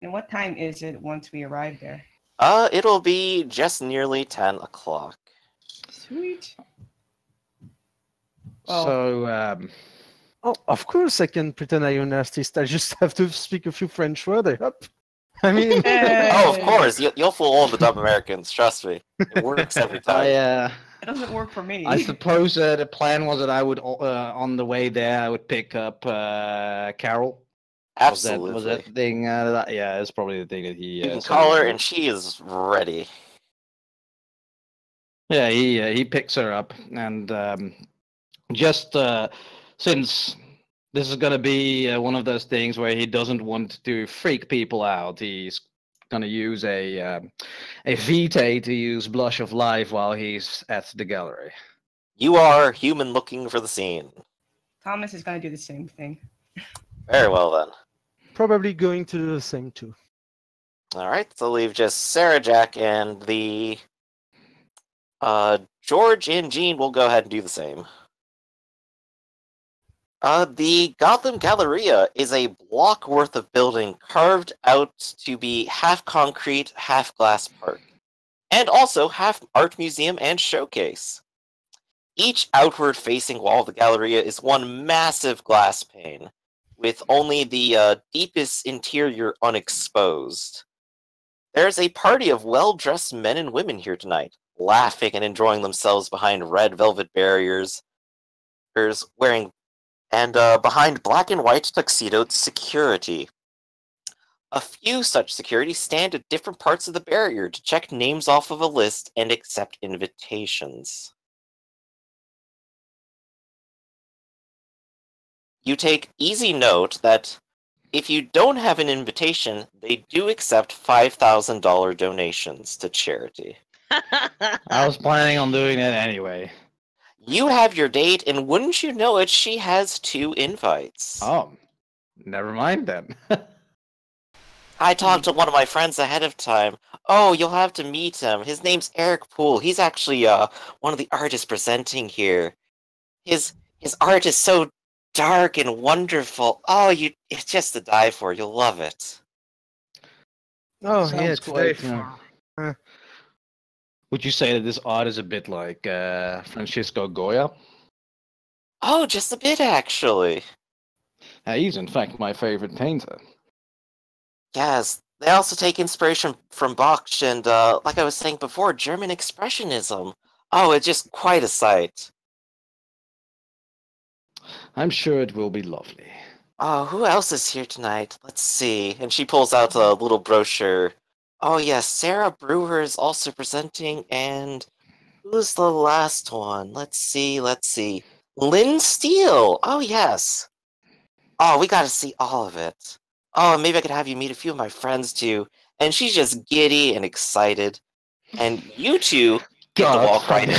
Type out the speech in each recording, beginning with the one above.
And what time is it once we arrive there? It'll be just nearly 10 o'clock. Sweet. So, Oh, of course I can pretend I'm an artist. I just have to speak a few French words, I hope. I mean... Oh, of course. You'll fool all the dumb Americans, trust me. It works every time. It doesn't work for me. I suppose the plan was that I would, on the way there, I would pick up Carol. Absolutely. Was that thing? Yeah, it's probably the thing that he. You can call her, and she is ready. Yeah, he picks her up, and just since this is gonna be one of those things where he doesn't want to freak people out, he's gonna use a VtR to use Blush of Life while he's at the gallery. You are human looking for the scene. Thomas is going to do the same thing. Very well, then. Probably going to do the same, too. Alright, so leave just Sarah, Jack, and the... George and Jean will go ahead and do the same. The Gotham Galleria is a block worth of building carved out to be half concrete, half glass park, and also half art museum and showcase. Each outward-facing wall of the Galleria is one massive glass pane, with only the deepest interior unexposed. There's a party of well-dressed men and women here tonight, laughing and enjoying themselves behind red velvet barriers, wearing behind black and white tuxedoed security. A few such security stand at different parts of the barrier to check names off of a list and accept invitations. You take easy note that if you don't have an invitation, they do accept $5,000 donations to charity. I was planning on doing it anyway. You have your date, and wouldn't you know it, she has 2 invites. Oh, never mind then. I talked to one of my friends ahead of time. Oh, you'll have to meet him. His name's Eric Poole. He's actually one of the artists presenting here. His art is so dark and wonderful. Oh, it's just to die for. You'll love it. Oh, Sounds yeah, it's quite, very yeah. Would you say that this art is a bit like Francisco Goya? Oh, just a bit, actually. He's in fact my favorite painter. Yes, they also take inspiration from botched and, like I was saying before, German Expressionism. Oh, it's just quite a sight. I'm sure it will be lovely. Oh, who else is here tonight? Let's see. And she pulls out a little brochure. Oh, yes, Sarah Brewer is also presenting, and who's the last one? Let's see. Lynn Steele! Oh, yes. Oh, we gotta see all of it. Oh, maybe I could have you meet a few of my friends, too. And she's just giddy and excited. And you two get to walk right in.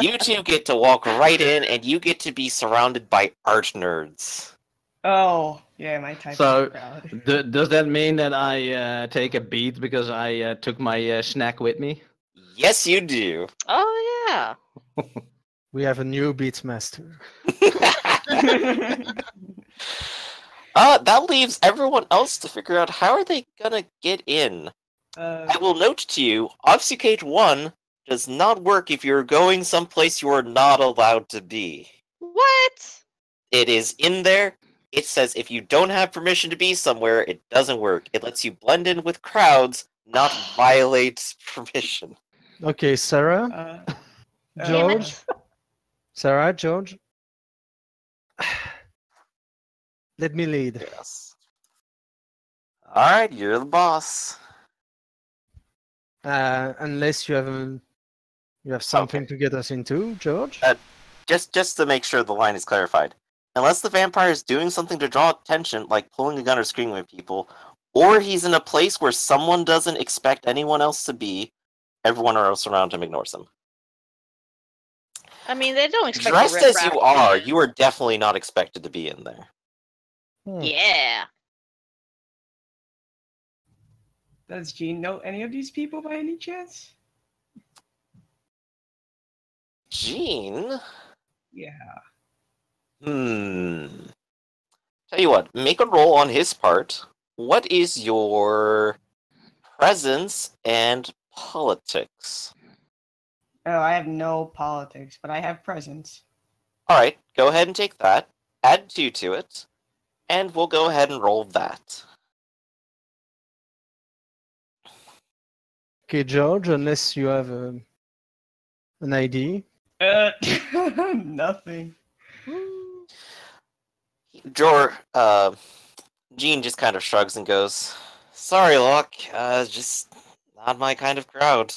You two get to walk right in, and you get to be surrounded by art nerds. Oh, yeah, my type So, of crowd. does that mean that I take a beat because I took my snack with me? Yes, you do. Oh, yeah. We have a new beats master. That leaves everyone else to figure out how are they gonna get in. I will note to you, Obfuscate 1 does not work if you're going someplace you are not allowed to be. What? It is in there. It says if you don't have permission to be somewhere, it doesn't work. It lets you blend in with crowds, not violate permission. Okay, Sarah, George. Sarah, George. Let me lead. Yes. Alright, you're the boss. Unless you have something to get us into, George. Just to make sure the line is clarified. Unless the vampire is doing something to draw attention, like pulling a gun or screaming at people, or he's in a place where someone doesn't expect anyone else to be, everyone else around him ignores him. I mean, they don't expect Dressed as you are definitely not expected to be in there. Yeah. Does Jean know any of these people by any chance? Jean? Yeah. Tell you what, make a roll on his part. What is your presence and politics? Oh, I have no politics, but I have presence. Alright, go ahead and take that. Add 2 to it. And we'll go ahead and roll that. Okay, George, unless you have an ID. Nothing. Gene just kind of shrugs and goes, "Sorry, Locke, just not my kind of crowd."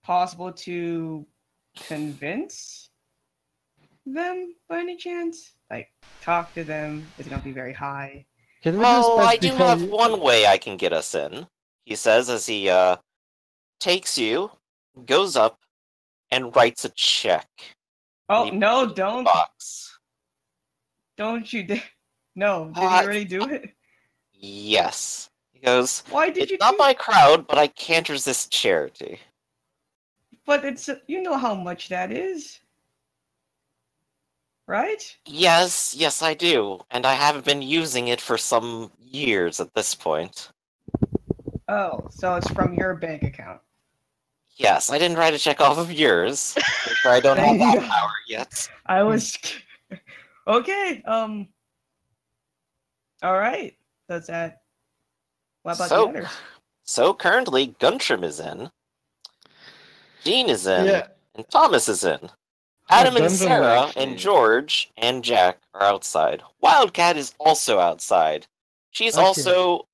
Possible to convince them by any chance? Like, talk to them. It's gonna be very high. Can we Well, just I do have one way I can get us in, he says as he takes you, goes up, and writes a check. Oh, He no, puts it in the don't. box. Don't you dare. No, did he What? already do it? Yes. He goes, Why did "It's you not do my crowd, but I can't resist charity." But it's, you know how much that is. Right? Yes, I do. And I haven't been using it for some years at this point. Oh, so it's from your bank account. Yes, I didn't write a check off of yours. I'm sure I don't have Thank that you. power yet. I was okay. All right. That's that. What about So- the others? So currently, Guntram is in, Gene is in, Yeah. and Thomas is in. Adam and Guntram Sarah actually- and George and Jack are outside. Wildcat is also outside. She's Okay. also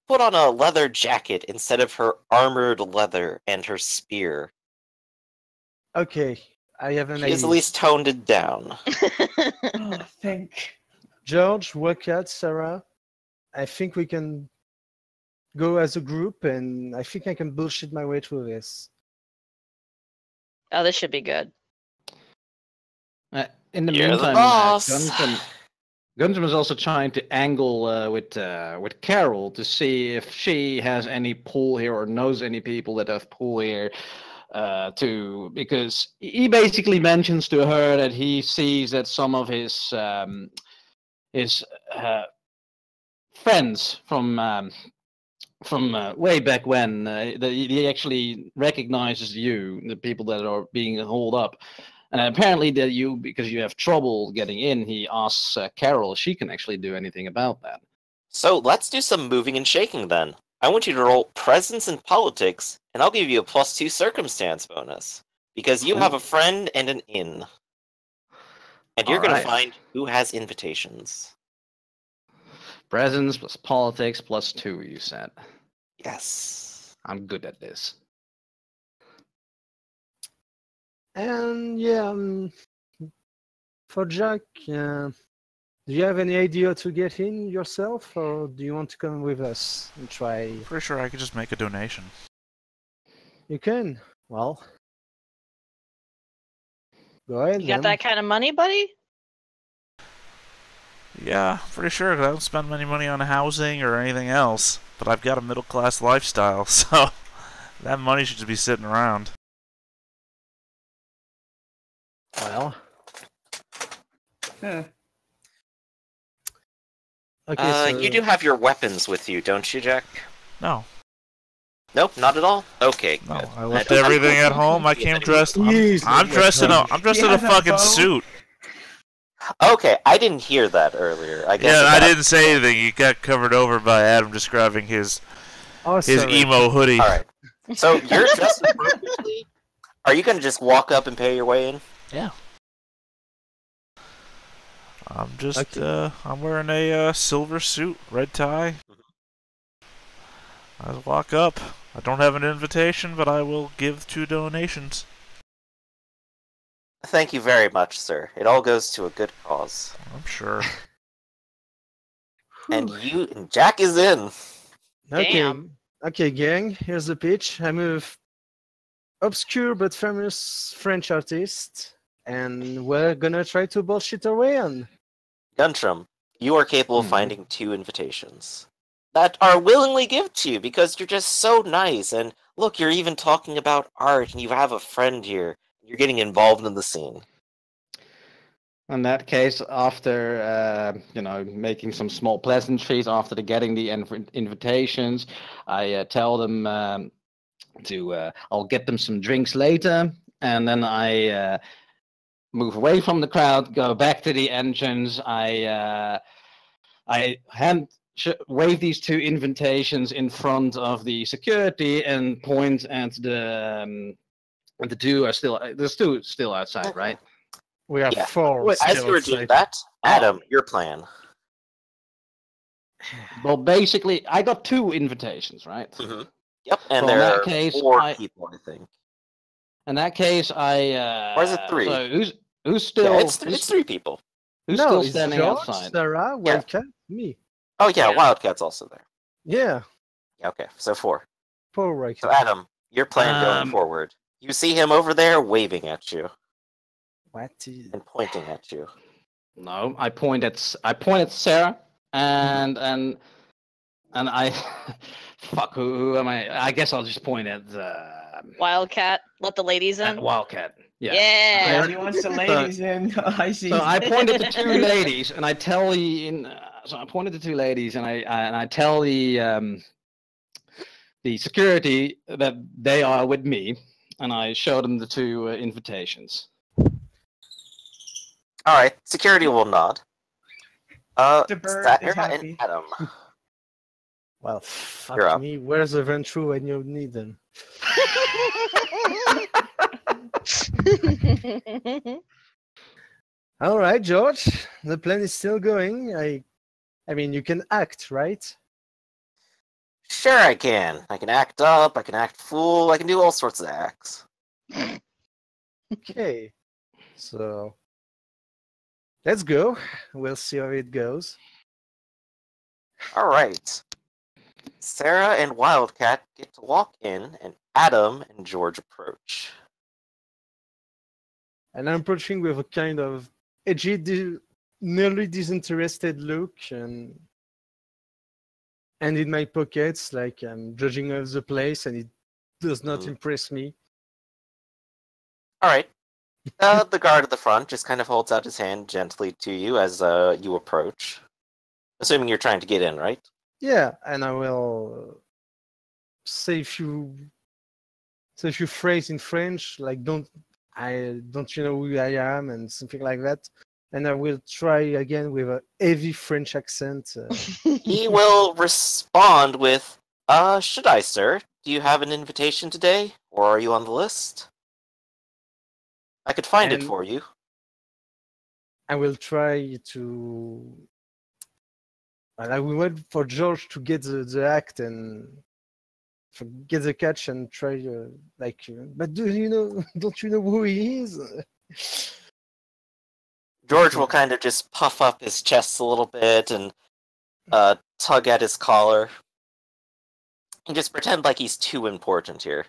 put on a leather jacket instead of her armored leather and her spear. Okay, I have an She is idea. at least toned it down. Oh, thank. George, Wildcat, Sarah, I think we can go as a group, and I think I can bullshit my way through this. Oh, this should be good. In the You're the meantime, boss. Guntram is also trying to angle with Carol to see if she has any pull here or knows any people that have pull here. Because he basically mentions to her that he sees that some of his friends from way back when he actually recognizes you, the people that are being hauled up. And apparently that you, because you have trouble getting in, he asks Carol if she can actually do anything about that. So let's do some moving and shaking then. I want you to roll presence and politics, and I'll give you a +2 circumstance bonus. Because you have a friend and an inn. And you're going to Alright. find who has invitations. Presence plus politics +2, you said. Yes. I'm good at this. And yeah, for Jack, do you have any idea to get in yourself, or do you want to come with us and try? Pretty sure I could just make a donation. You can. Well, go ahead. You got then. that kind of money, buddy? Yeah, pretty sure 'cause I don't spend any money on housing or anything else. But I've got a middle class lifestyle, so that money should just be sitting around. Well, Huh. okay. So You do have your weapons with you, don't you, Jack? No, Nope, not at all? Okay, no, good. I left don't- everything at home. I came dressed. Yes, I'm dressed in a. I'm dressed in a He has a fucking bow. suit. Okay, I didn't hear that earlier. I guess Yeah, I that- didn't say anything. You got covered over by Adam describing his Oh, his sorry. emo hoodie. Alright. So you're dressed appropriately? Are you gonna just walk up and pay your way in? Yeah. I'm just Okay. I'm wearing a silver suit, red tie. I just walk up. I don't have an invitation, but I will give 2 donations. Thank you very much, sir. It all goes to a good cause. I'm sure. And Jack is in. Okay, Damn. okay, gang. Here's the pitch. I'm a obscure but famous French artist, and we're gonna try to bullshit our way on. Guntram, you are capable of finding 2 invitations that are willingly given to you because you're just so nice. And look, you're even talking about art, and you have a friend here. You're getting involved in the scene. In that case, after making some small pleasantries, after getting the invitations, I tell them I'll get them some drinks later, and then I move away from the crowd, go back to the entrance. I wave these 2 invitations in front of the security and point at the 2 are still. There's 2 still outside, right? We have Yeah. 4 As still you were doing outside. that, Adam, your plan. Well, basically, I got 2 invitations, right? Mm-hmm. Yep, and So in there that are case, 4 people, I think. In that case, I. Or is it 3? So who's still? Yeah, it's 3 people. Who's No, still it's standing George, outside? Sarah, Wildcat, me. Oh yeah, Yeah. Wildcat's also there. Yeah, Yeah, okay, so 4. 4 Wildcat. So Adam, your plan going forward. You see him over there waving at you What is... and pointing at you. No, I point at Sarah and I fuck who am I? I guess I'll just point at Wildcat, let the ladies in. Wildcat. Yeah. Yeah. He wants the ladies in. I see. So I pointed to 2 ladies, and I tell so I pointed to 2 ladies, and I tell the security that they are with me, and I show them the 2 invitations. All right, security will nod. The bird is Sire happy. and Adam. Well, You're fuck up. me. Where's the Ventru when you need them? All right, George. The plan is still going. I mean, you can act, right? Sure, I can. I can act up. I can act fool. I can do all sorts of acts. Okay. So let's go. We'll see how it goes. All right. Sarah and Wildcat get to walk in, and Adam and George approach. And I'm approaching with a kind of edgy, nearly disinterested look, and in my pockets, like I'm judging of the place, and it does not impress me. All right. The guard at the front just kind of holds out his hand gently to you as you approach. Assuming you're trying to get in, right? Yeah, and I will say a few phrases in French, like don't you know who I am, and something like that. And I will try again with a heavy French accent. He will respond with, should I, sir? Do you have an invitation today? Or are you on the list? I could find it And- for you. I will try to. And I will wait for George to get the act and get the catch and try but don't you know who he is? George will kind of just puff up his chest a little bit and tug at his collar. And just pretend like he's too important here.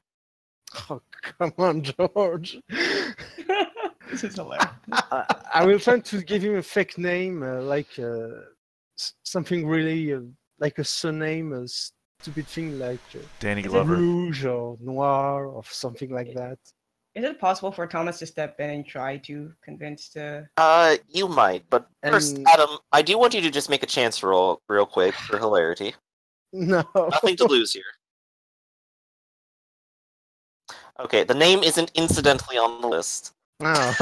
Oh, come on, George. This is hilarious. I will try to give him a fake name, something really like a surname, a stupid thing like Danny Glover. Rouge or Noir or something like that. Is it possible for Thomas to step in and try to convince the... You might, but first, And- Adam, I do want you to just make a chance roll real quick for hilarity. No. Nothing to lose here. Okay, the name isn't incidentally on the list. Oh.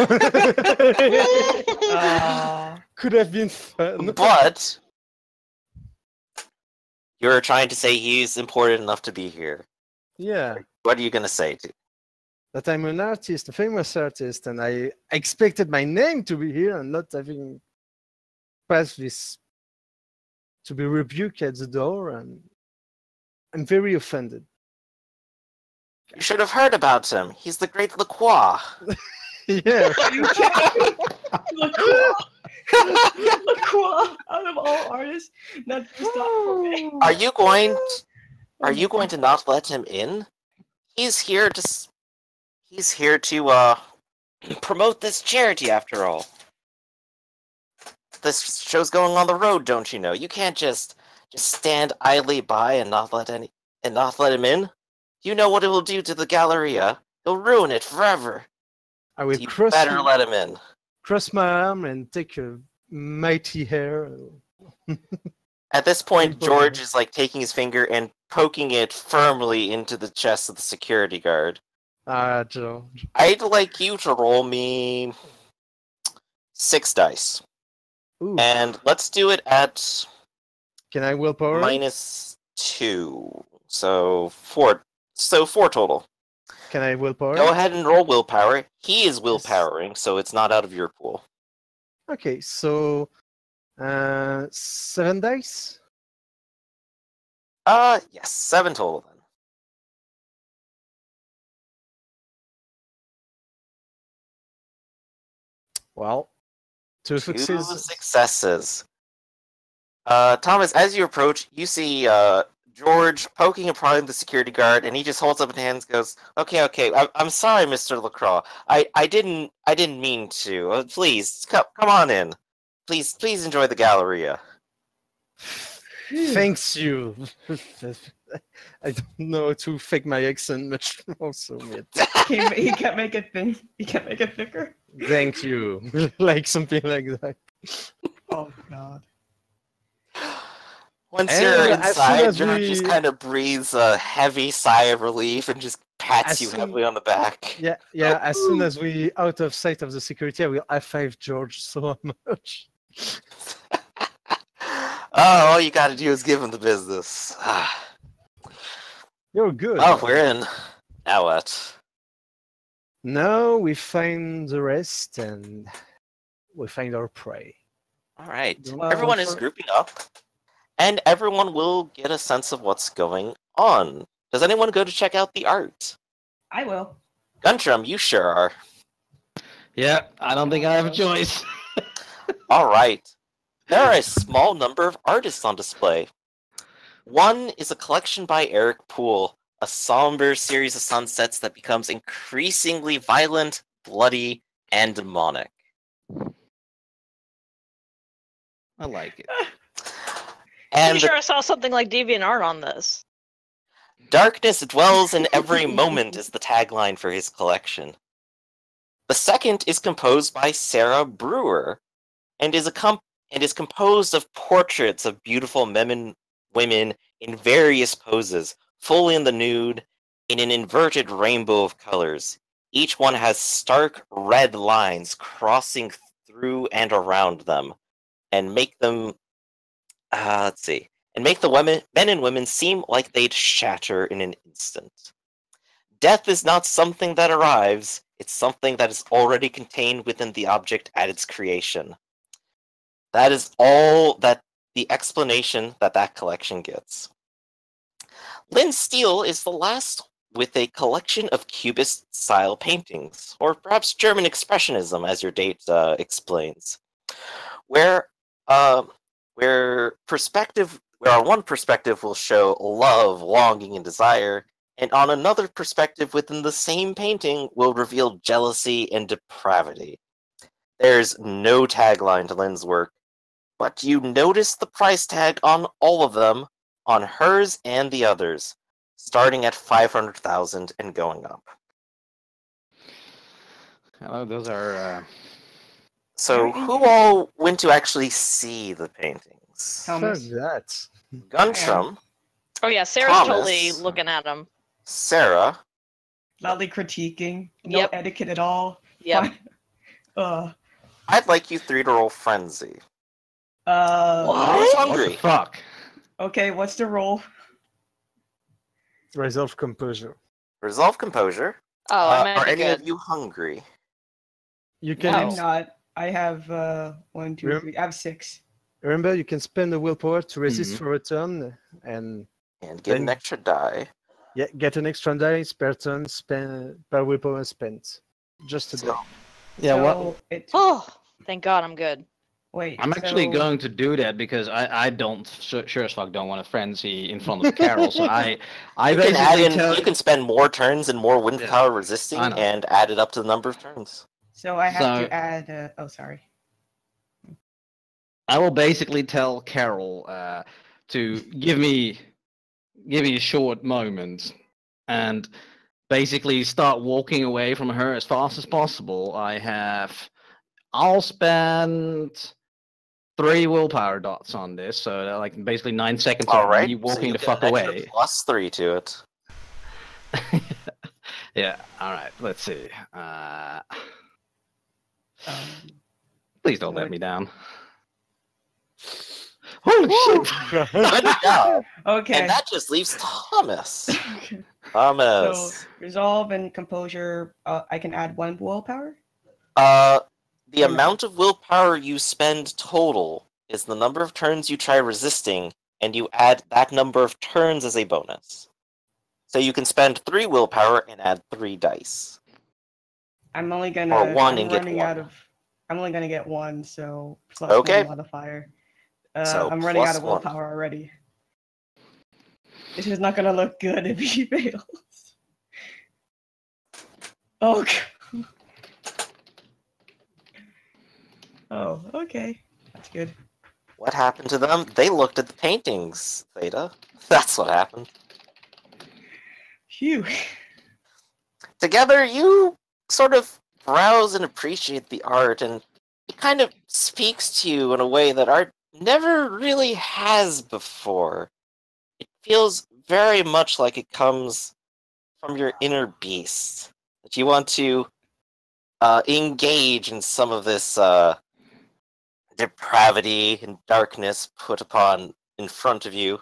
Uh, Could have been fun. But you're trying to say he's important enough to be here. Yeah. What are you going to say to? That I'm an artist, a famous artist, and I expected my name to be here and not having passed this to be rebuked at the door, and I'm very offended. You should have heard about him. He's the great Lacroix. Yeah. LaCroix. LaCroix, out of all artists, not to stop for me. Are you going to not let him in? He's here to promote this charity after all. This show's going on the road, don't you know? You can't just stand idly by and not let him in. You know what it will do to the Galleria. It'll ruin it forever. I will You cross better let him in. cross my arm and take a mighty hair. At this point, Simple. George is like taking his finger and poking it firmly into the chest of the security guard. George. I'd like you to roll me 6 dice. Ooh. And let's do it at Can I willpower? -2. So 4. So 4 total. Can I willpower? Go ahead and roll willpower. He is willpowering, so it's not out of your pool. Okay, so 7 dice. Yes, 7 total then. Well, 2 2 successes. successes. Thomas, as you approach, you see George poking and prodding the security guard, and he just holds up his hands, and goes, "Okay, I'm sorry, Mr. LaCroix. I didn't mean to. Please, come on in. Please enjoy the Galleria." Thanks you. I don't know to fake my accent much more, so He can't make it thin. He can't make it thicker. thank you. Like something like that. Oh God. Once And you're as soon inside, as George we- just kind of breathes a heavy sigh of relief and just pats As you soon- heavily on the back. Yeah. As soon as we out of sight of the security, I will high five George so much. Oh, all you gotta do is give him the business. You're good. Oh, we're in. Now what? Now we find the rest and we find our prey. All right. Well, Everyone is for- grouping up, and everyone will get a sense of what's going on. Does anyone go to check out the art? I will. Guntram, you sure are. Yeah, I don't think I have a choice. All right. There are a small number of artists on display. One is a collection by Eric Poole, a somber series of sunsets that becomes increasingly violent, bloody, and demonic. I like it. And I'm sure I saw something like DeviantArt on this. Darkness dwells in every moment is the tagline for his collection. The second is composed by Sarah Brewer and is composed of portraits of beautiful women in various poses, fully in the nude, in an inverted rainbow of colors. Each one has stark red lines crossing through and around them, and make them, make the men and women seem like they'd shatter in an instant. Death is not something that arrives, it's something that is already contained within the object at its creation. That is all that the explanation that collection gets. Lynn Steele is the last with a collection of Cubist-style paintings, or perhaps German Expressionism, as your date explains, where on one perspective will show love, longing, and desire, and on another perspective within the same painting will reveal jealousy and depravity. There's no tagline to Lynn's work, but you notice the price tag on all of them, on hers and the others, starting at 500,000 and going up. Hello, those are. So, who all went to actually see the paintings? Fuck Thomas. that. Guntram, Oh yeah, Sarah's Thomas. totally looking at him. Sarah, Loudly critiquing. No Yep. etiquette at all. Yep. Fine. I'd like you three to roll Frenzy. Who's What the hungry? fuck? Okay, what's the roll? Resolve composure. Resolve Composure. Oh, I meant Are to any get. of you hungry? You can I'm not. I have 1, 2, Rem- 3. I have 6. remember you can spend the willpower to resist Mhm. for a turn and And get an Then- extra die. get an extra dice per turn spend per willpower spent. Just a So- die. Yeah, what? So it. Oh, thank God, I'm good. Wait. I'm actually so- going to do that because I don't sure as fuck don't want a frenzy in front of Carol. So I You can add basically in. tell You can spend more turns and more wind Yeah, power resisting, I know. and add it up to the number of turns. So I have So- to add. Oh, sorry. I will basically tell Carol to give me a short moment and basically start walking away from her as fast as possible. I have I'll spend 3 willpower dots on this, so like basically 9 seconds All of right. me so walking you the get fuck an extra away. +3 to it. Yeah. All right. Let's see. Please don't let What? me down. Holy shit! Good job. Okay. And that just leaves Thomas. Okay. So Thomas. resolve and composure. I can add 1 willpower. The amount of willpower you spend total is the number of turns you try resisting, and you add that number of turns as a bonus. So you can spend 3 willpower and add 3 dice. I'm only gonna. Or 1 I'm and get running 1. out of. I'm only gonna get 1, so plus Okay. 1 modifier. So I'm running out of +1. willpower already. This is not gonna look good if he fails. Oh. Oh, okay. That's good. What happened to them? They looked at the paintings, Theta. That's what happened. Phew. Together, you sort of browse and appreciate the art, and it kind of speaks to you in a way that art never really has before. It feels very much like it comes from your inner beast. That you want to engage in some of this depravity and darkness put upon in front of you.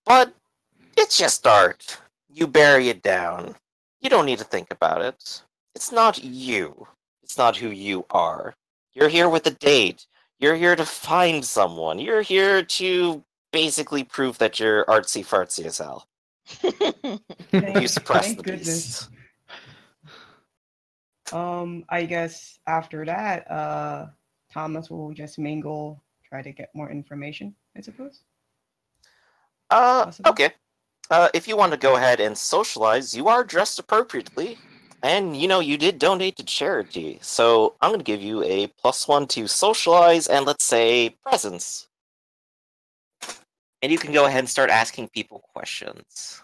But it's just art. You bury it down. You don't need to think about it. It's not you. It's not who you are. You're here with a date. You're here to find someone. You're here to basically prove that you're artsy fartsy as hell. You suppress Thank the goodness. beast. I guess after that, Thomas will just mingle, try to get more information, I suppose. Possible? Okay. If you want to go ahead and socialize, you are dressed appropriately. And, you did donate to charity. So I'm going to give you a +1 to socialize and, let's say, presence. And you can go ahead and start asking people questions.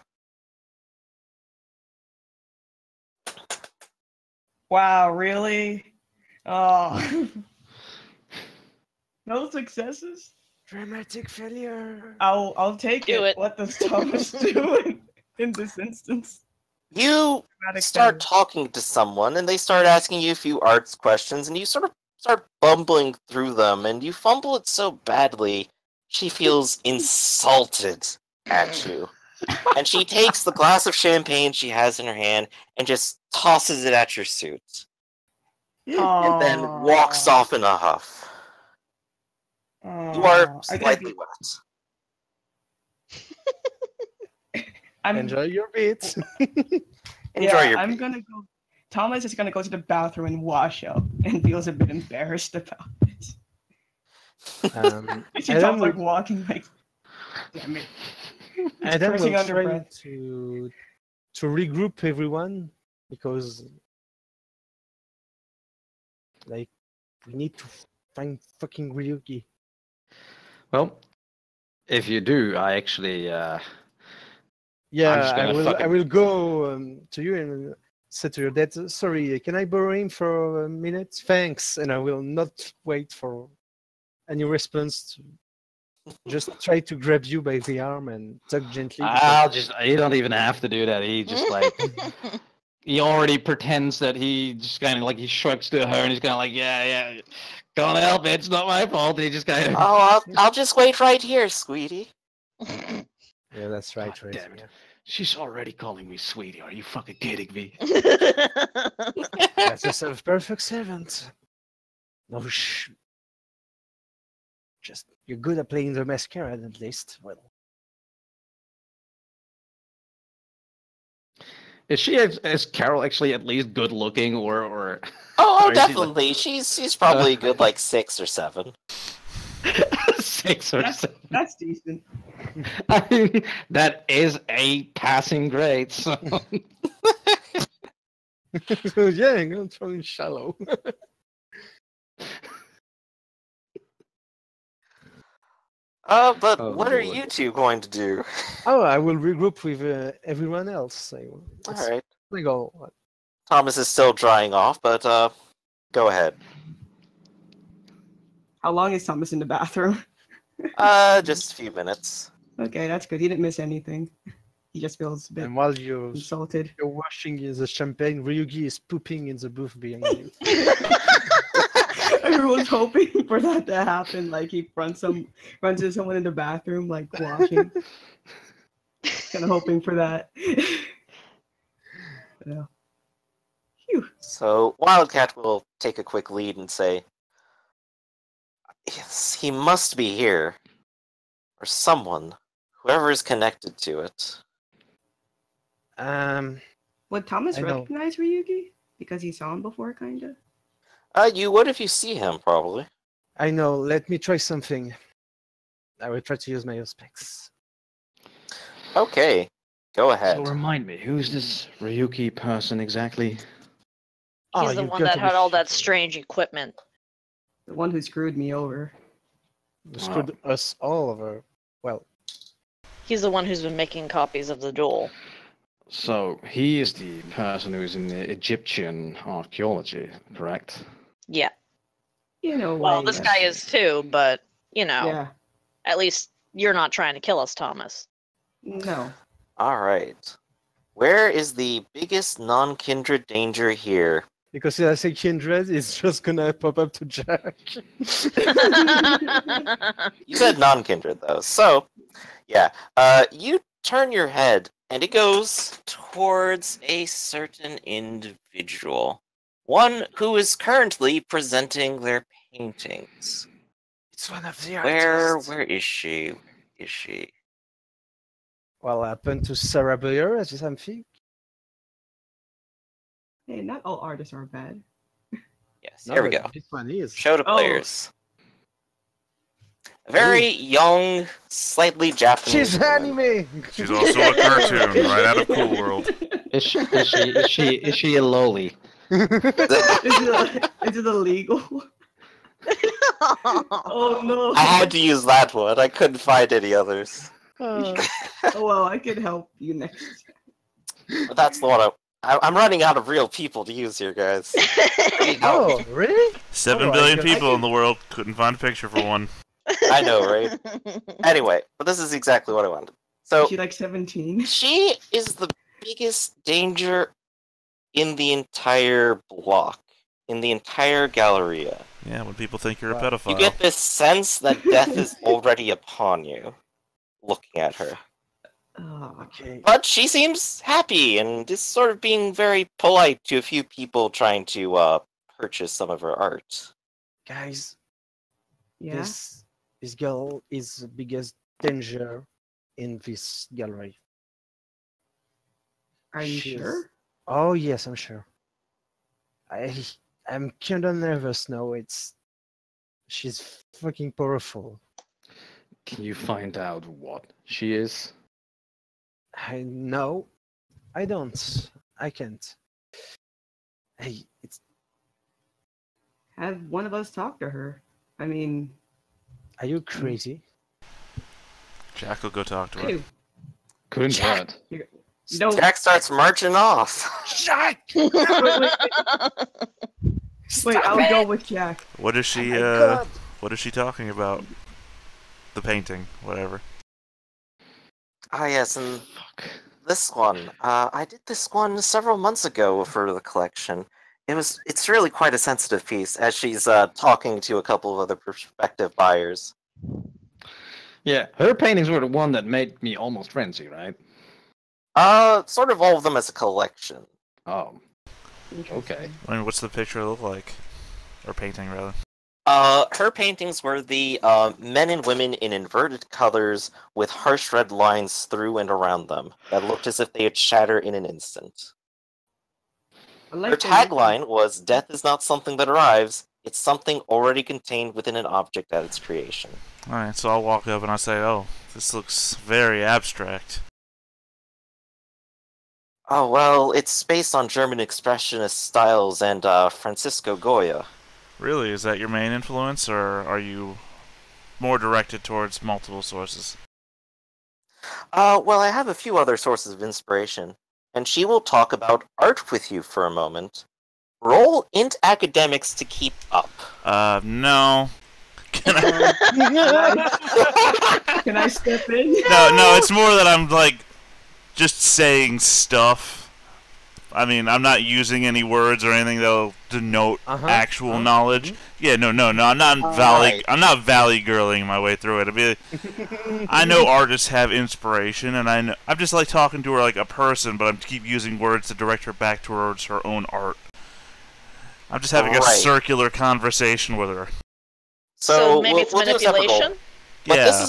Wow, really? Oh. No successes? Dramatic failure. I'll take Do it. What does Thomas do in this instance? You Dramatic start failure. talking to someone, and they start asking you a few arts questions, and you sort of start bumbling through them, and you fumble it so badly, she feels insulted at you. And she takes the glass of champagne she has in her hand and just tosses it at your suit. And then walks Aw. off in a huff. You Aw. are I gotta slightly be- wet. Enjoy your beats. Enjoy your I'm beat. gonna go. Thomas is gonna go to the bathroom and wash up, and feels a bit embarrassed about it. You see Adam Thomas like will, walking like, damn it. He's Adam cursing will under try breath. to regroup everyone because like we need to find fucking Ryuki. Well, if you do, I actually Yeah, just I gonna will. I fucking- will go to you and say to your dad, "Sorry, can I borrow him for a minute? Thanks." And I will not wait for any response. Just try to grab you by the arm and tug gently. You don't even have to do that. He just like he already pretends that he just kind of like he shrugs to her and he's kind of like, yeah, can't help it. It's not my fault. He just kind of. Oh, I'll just wait right here, sweetie. Yeah, that's right. God Right. damn it. She's already calling me sweetie. Are you fucking kidding me? That's a perfect servant. No, just you're good at playing the masquerade at least. Well, Is she is Carol actually at least good looking or Oh, Or is she like- definitely. She's probably a good like 6 or 7. 6 or 7? That's decent. I mean, that is a passing grade. So. yeah, I'm gonna throw in shallow. But Oh, what are Lord. you two going to do? Oh, I will regroup with everyone else. All right. Go. Thomas is still drying off, but go ahead. How long is Thomas in the bathroom? Just a few minutes. Okay, that's good. He didn't miss anything. He just feels a bit And while you're insulted. washing the champagne, Ryugi is pooping in the booth behind you. Everyone's hoping for that to happen. Like he runs into someone in the bathroom, like washing. Kind of hoping for that. Yeah. Phew. So Wildcat will take a quick lead and say, "Yes, he must be here, or someone, whoever is connected to it." Would Thomas I know. recognize Ryugi? Because he saw him before, kinda? You would if you see him, probably. I know. Let me try something. I will try to use my specs. Okay, go ahead. So remind me, who's this Ryuki person exactly? He's the you've one got that to had be all that shitting. strange equipment. The one who screwed me over. Screwed us all over. Well, He's the one who's been making copies of the duel. So he is the person who's in the Egyptian archaeology, correct? Yeah. You know, Well, way, this yes. guy is too, but, you know, Yeah. at least you're not trying to kill us, Thomas. No. Alright. Where is the biggest non-kindred danger here? because if I say kindred, it's just gonna pop up to Jack. You said non-kindred, though. So, yeah. You turn your head, and it goes towards a certain individual. One who is currently presenting their paintings. It's one of the Where artists. is she? Where is she? Well, happened to Sarah Boyer, as you think. Hey, not all artists are bad. Yes, No, here we but go. This one is. Show to Oh. players. A very young, slightly Japanese She's woman. anime. She's also a cartoon right out of Cool World. Is she a loli? Is it illegal? Oh no. I had to use that one. I couldn't find any others. Oh well, I could help you next. But that's the one I'm running out of real people to use here, guys. Oh, really? 7 Oh, billion I people in the world couldn't find a picture for one. I know, right? Anyway, but this is exactly what I wanted. So, Is she like 17? she is the biggest danger in the entire block, in the entire Galleria. Yeah, when people think you're a Wow. pedophile. You get this sense that death is already upon you, looking at her. Oh, Okay. But she seems happy and is sort of being very polite to a few people trying to purchase some of her art. Guys, yeah. this girl is the biggest danger in this gallery. Are you She is- sure? Oh yes, I'm sure. I'm kind of nervous now. She's fucking powerful. Can you find out what she is? I know. I don't. I can't. Hey, it's Have one of us talk to her. I mean, are you crazy? Jack will go talk to her. hey, Couldn't hurt. you don't. Jack starts marching off. Jack! Wait, I'll go with Jack. What is she? Oh my God. What is she talking about? The painting, whatever. Ah, yes, and Fuck. this one. I did this one several months ago for the collection. It's really quite a sensitive piece, as she's talking to a couple of other prospective buyers. Yeah, her paintings were the one that made me almost frenzy, right? Sort of all of them as a collection. Oh, okay. I mean, what's the picture look like? Or painting, rather. Her paintings were the men and women in inverted colors with harsh red lines through and around them that looked as if they would shatter in an instant. I Her like the- tagline was, "Death is not something that arrives, it's something already contained within an object at its creation." Alright, so I'll walk up and I say, oh, this looks very abstract. Oh, well, it's based on German expressionist styles and Francisco Goya. Really, is that your main influence, or are you more directed towards multiple sources? Well, I have a few other sources of inspiration, and she will talk about art with you for a moment. Roll int academics to keep up. No. Can I... Can I step in? No, it's more that I'm like just saying stuff. I mean, I'm not using any words or anything that'll denote actual knowledge. Yeah, no, I'm not I'm not valley girling my way through it. I know artists have inspiration, and I'm just like talking to her like a person, but I keep using words to direct her back towards her own art. I'm just having a circular conversation with her. So maybe it's manipulation. But Yeah. this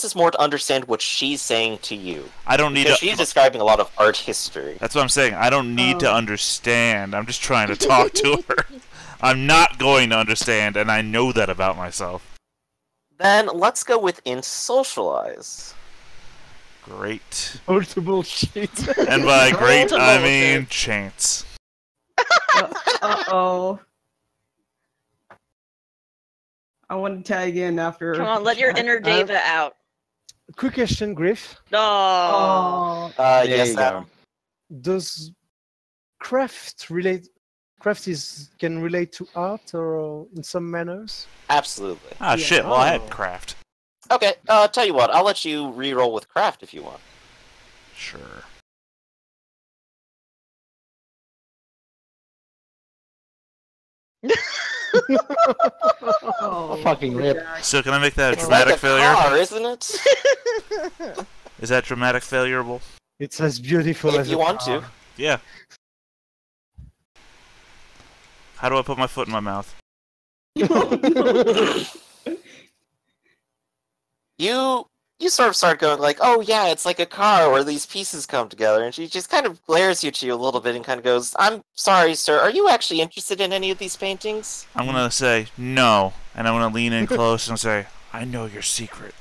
is more to understand what she's saying to you. I don't need because to. She's describing a lot of art history. That's what I'm saying. I don't need to understand. I'm just trying to talk to her. I'm not going to understand, and I know that about myself. Then let's go with socialize. Great. Multiple sheets. And by great, I mean chance. Uh-oh. I want to tag in after. Come on, let your inner Deva out. Quick question, Griff. No. Oh. Yes, you go. Adam. Does craft can relate to art or in some manners? Absolutely. Ah, shit. Well, I had craft. Okay, tell you what, I'll let you re-roll with craft if you want. Sure. Oh, Fucking rip. So can I make that a It's dramatic like a failure? car, isn't it? Is that dramatic failurable? It's as beautiful If as you a want car. to. Yeah. How do I put my foot in my mouth? You sort of start going like, oh yeah, it's like a car where these pieces come together, and she just kind of glares at you a little bit and kind of goes, I'm sorry, sir, are you actually interested in any of these paintings? I'm gonna say no, and I'm gonna lean in close and say, I know your secret.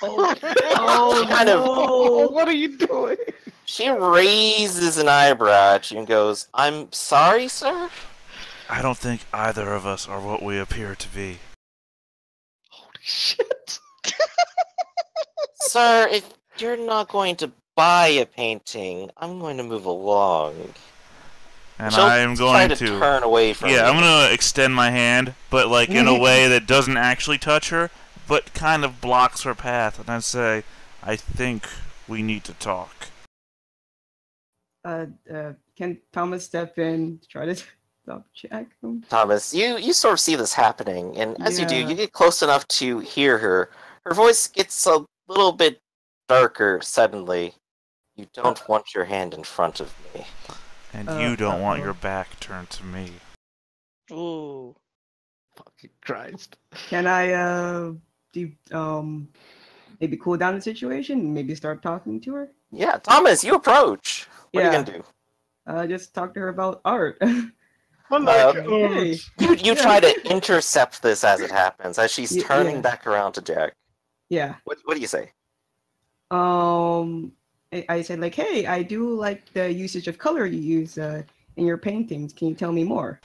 Oh, Kind of- no. What are you doing? She raises an eyebrow at you and goes, I'm sorry, sir? I don't think either of us are what we appear to be. Holy shit. Sir, if you're not going to buy a painting, I'm going to move along. And She'll I am try going to turn away from Yeah, you. I'm gonna extend my hand, but like in a way that doesn't actually touch her, but kind of blocks her path, and I say, I think we need to talk. Can Thomas step in to try to stop Jack? Thomas, you sort of see this happening, and as you do, Yeah. you get close enough to hear her. Her voice gets a little bit darker suddenly. You don't want your hand in front of me. And you don't want your back turned to me. Ooh. Fucking Christ. Can I maybe cool down the situation and maybe start talking to her? Yeah, Thomas, you approach. What are you Yeah. gonna do? Just talk to her about art. Hey. You try to intercept this as it happens, as she's Yeah. turning back around to Jack. Yeah. What do you say? I said like, hey, I do like the usage of color you use in your paintings. Can you tell me more?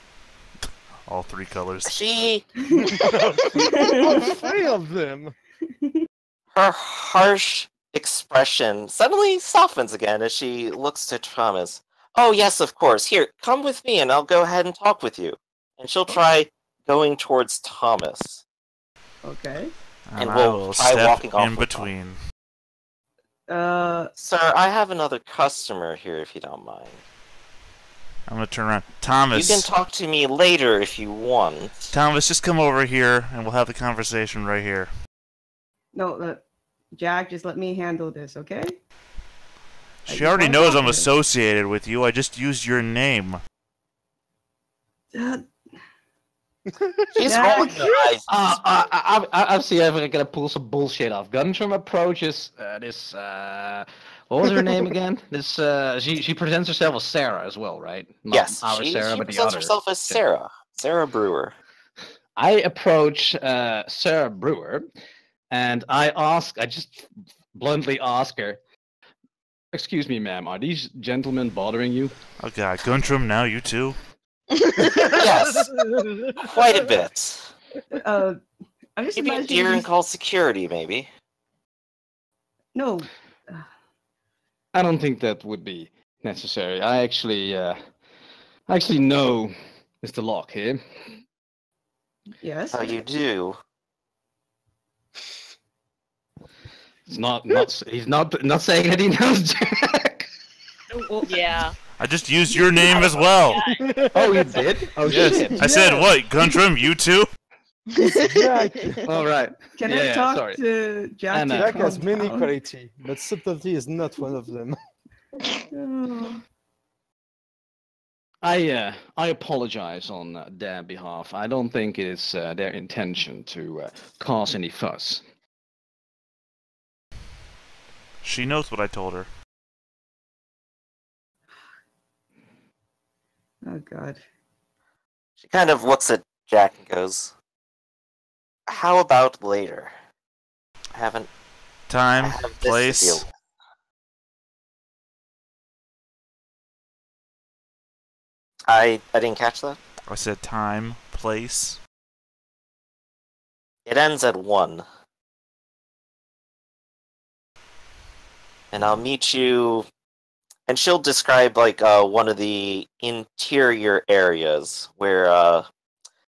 All three colors. She, All three of them. her harsh expression suddenly softens again as she looks to Thomas. Oh yes, of course. Here, come with me and I'll go ahead and talk with you. And she'll try going towards Thomas. Okay. And I we'll will try step walking off in with between. Sir, I have another customer here if you don't mind. I'm gonna turn around. Thomas. You can talk to me later if you want. Thomas, just come over here and we'll have the conversation right here. No, Jack, just let me handle this, okay? She already knows I'm associated with you. I just used your name. She's Jack. rolling her eyes. I'll see if I can pull some bullshit off. Guntram approaches what was her name again? She presents herself as Sarah as well, right? Not Yes, our she Sarah, but the presents other. herself as Sarah. Sarah Brewer. I approach Sarah Brewer, and I just bluntly ask her, "Excuse me, ma'am, are these gentlemen bothering you?" Oh god, Guntram, now you too? Yes, quite a bit. I'm just Maybe a imagining deer and these- call security, maybe. No, I don't think that would be necessary. I actually know Mr. Locke here. Yes. How you do? He's not saying that he knows Jack. Well, Yeah. I just used your name as well. Oh, you did? Oh Yes. shit! I said what? Guntram, you too? Jack. All right. Can Yeah, I yeah, talk sorry. to Jack? And, to Jack has calm many down? quality, but subtlety is not one of them. Oh. I apologize on their behalf. I don't think it is their intention to cause any fuss. She knows what I told her. Oh God. She kind of looks at Jack and goes, "How about later? I haven't. I Time, have this to place. deal with." I didn't catch that. I said time, place. It ends at 1. And I'll meet you. And she'll describe like one of the interior areas where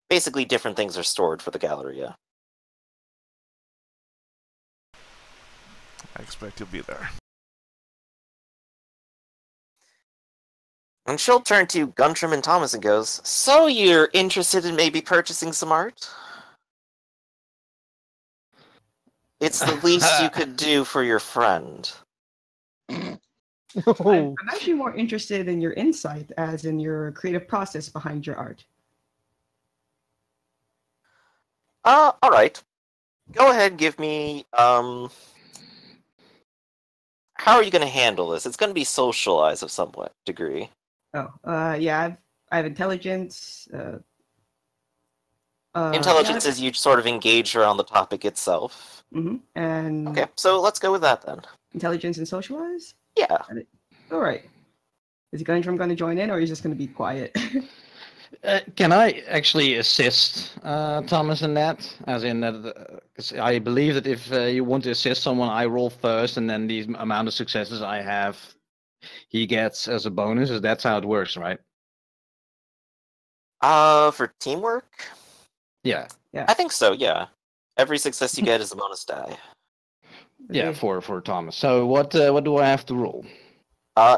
basically different things are stored for the Galleria. I expect you'll be there. And she'll turn to Guntram and Thomas and goes, "So you're interested in maybe purchasing some art? It's the least you could do for your friend." I'm actually more interested in your insight, as in your creative process behind your art. Alright. Go ahead and give me, how are you going to handle this? It's going to be socialized of some degree. Oh, yeah, I have intelligence. Intelligence is you sort of engage her on the topic itself. And Okay, so let's go with that then. intelligence and socialize. Yeah. All right. Is Guntram going to join in, or is he just going to be quiet? Can I actually assist Thomas in that? As in that, 'cause I believe that if you want to assist someone, I roll first, and then the amount of successes I have, he gets as a bonus. That's how it works, right? For teamwork? Yeah. Yeah. I think so, yeah. Every success you get is a bonus die. Yeah, Okay. for Thomas. So what do I have to roll?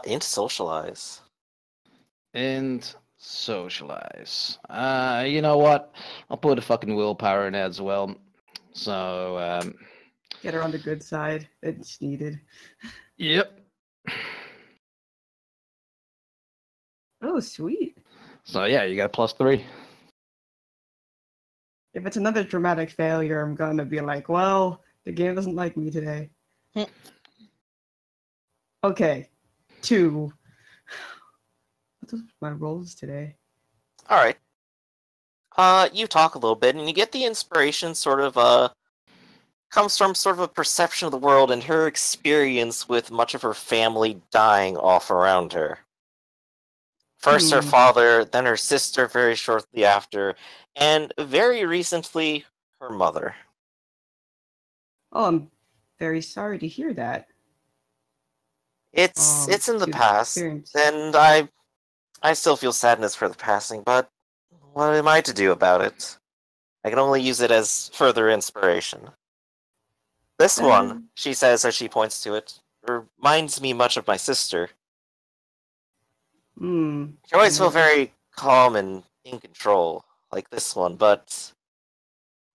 Into socialize. And socialize. You know what? I'll put a fucking willpower in it as well. So Get her on the good side. It's needed. yep. Oh, sweet. So yeah, you got +3. If it's another dramatic failure, I'm going to be like, well, the game doesn't like me today. Okay. 2. What are my rolls today? Alright. You talk a little bit, and you get the inspiration sort of, comes from sort of a perception of the world and her experience with much of her family dying off around her. First her father, then her sister very shortly after, and very recently, her mother. Oh, I'm very sorry to hear that. It's in the to past, experience. and I still feel sadness for the passing, but what am I to do about it? I can only use it as further inspiration. This one, she says as she points to it, reminds me much of my sister. She always felt very calm and in control, like this one, but,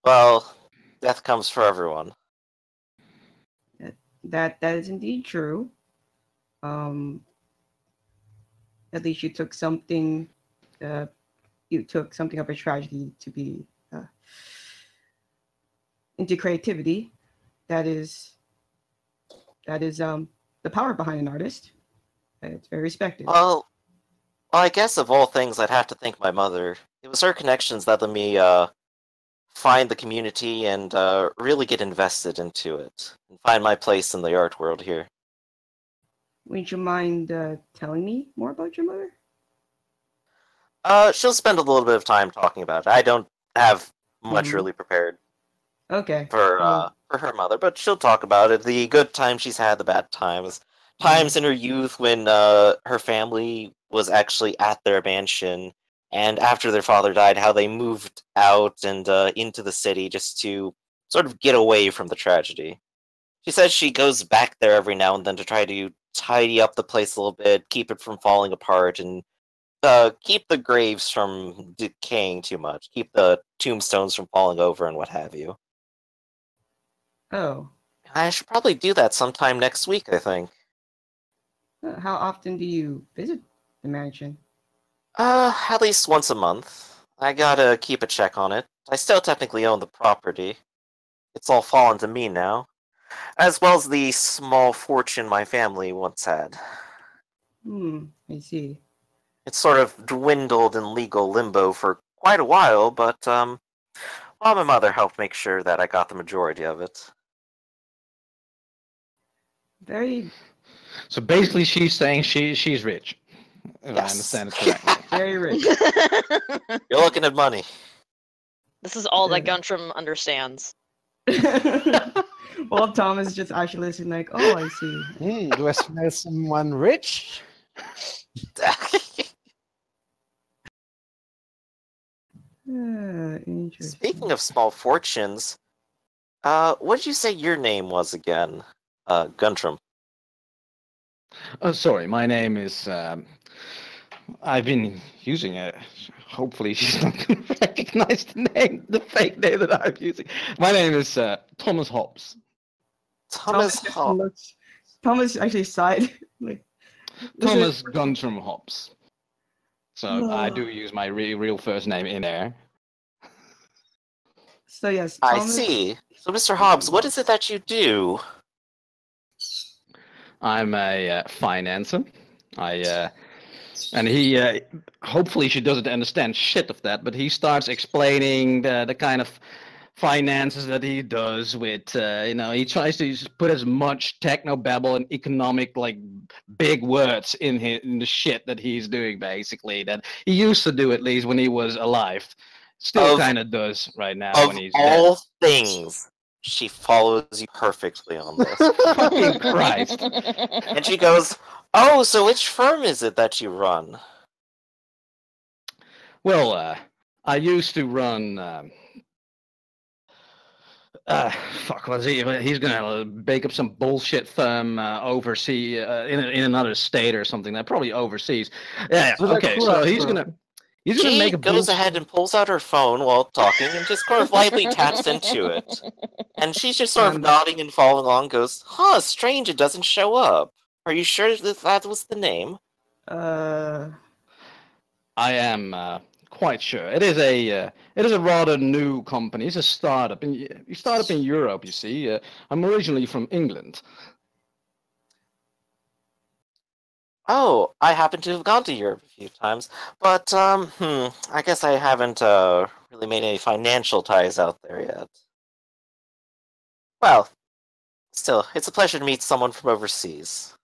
well, death comes for everyone. That is indeed true. At least you took something of a tragedy to be into creativity. That is the power behind an artist. It's very respected. Well, I guess of all things, I'd have to thank my mother. It was her connections that let me find the community and really get invested into it and find my place in the art world here. Would you mind telling me more about your mother? She'll spend a little bit of time talking about it. I don't have much really prepared Okay. for her mother, but she'll talk about it. The good times she's had, the bad times. Times in her youth when her family was actually at their mansion and after their father died, how they moved out and into the city just to sort of get away from the tragedy. She says she goes back there every now and then to try to tidy up the place a little bit, keep it from falling apart, and keep the graves from decaying too much, keep the tombstones from falling over and what have you. Oh. I should probably do that sometime next week, I think. How often do you visit the mansion? At least once a month. I gotta keep a check on it. I still technically own the property. It's all fallen to me now, as well as the small fortune my family once had. I see. It's sort of dwindled in legal limbo for quite a while, but, well, my mother helped make sure that I got the majority of it. Very, So basically, she's saying she's rich. If I Yes. understand it correctly. very rich. You're looking at money. This is all that Yeah. Guntram understands. Well, Thomas just actually listened like, oh, I see. Do I smell someone rich? Interesting. Speaking of small fortunes, what did you say your name was again? Guntram. Oh, sorry, my name is. I've been using it. Hopefully, she's not going to recognize the name, the fake name that I'm using. My name is Thomas Hobbs. Thomas Hall. Thomas actually sighed. Like, this Thomas is- Guntram Hobbs. So I do use my real first name in there. So yes, I Thomas, see. So, Mr. Hobbs, what is it that you do? I'm a financer. And he, hopefully she doesn't understand shit of that, but he starts explaining the kind of finances that he does with, he tries to put as much techno-babble and economic, like, big words in the shit that he's doing, basically, that he used to do at least when he was alive. Still Of- kind of does right now Of when he's all things, she follows you perfectly on this. dead. Fucking Christ. And she goes, "Oh, so which firm is it that you run?" Well, I used to run. Fuck, was he? He's gonna bake up some bullshit firm overseas in another state or something. That probably overseas. Yeah. So Okay. that's So cool. he's gonna She make a goes ahead and pulls out her phone while talking and just sort of lightly taps into it. And she's just sort of And- nodding and following along, goes, "Huh, strange, it doesn't show up. Are you sure that was the name?" I am quite sure. It is a rather new company. It's a startup, and you start up in Europe. You see, I'm originally from England. Oh, I happen to have gone to Europe a few times, but, I guess I haven't, really made any financial ties out there yet. Well, still, it's a pleasure to meet someone from overseas.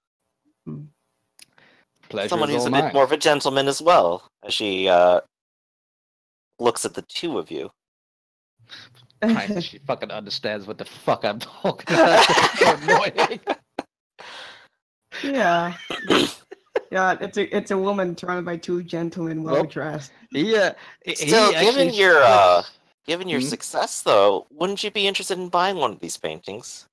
Pleasure Someone is who's all a mine. bit more of a gentleman as well, as she, looks at the two of you. Christ, she fucking understands what the fuck I'm talking about. It's so annoying. yeah, yeah. It's a woman surrounded by two gentlemen, well dressed. Yeah. Still, given your Hmm? success, though, wouldn't you be interested in buying one of these paintings?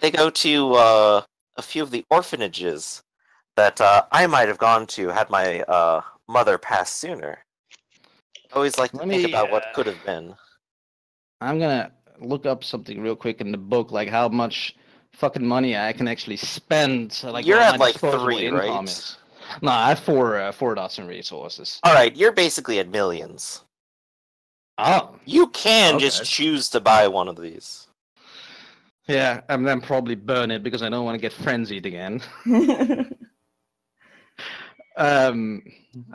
They go to a few of the orphanages that I might have gone to had my mother passed sooner. I always like to Let think me, about what could have been. I'm gonna look up something real quick in the book, like how much fucking money I can actually spend. Like You're what at, my like, disposable 3, income right? is. No, I have four dozen resources. All right, you're basically at millions. Oh, You can Okay. just choose to buy one of these. yeah, and then probably burn it because I don't want to get frenzied again. I'm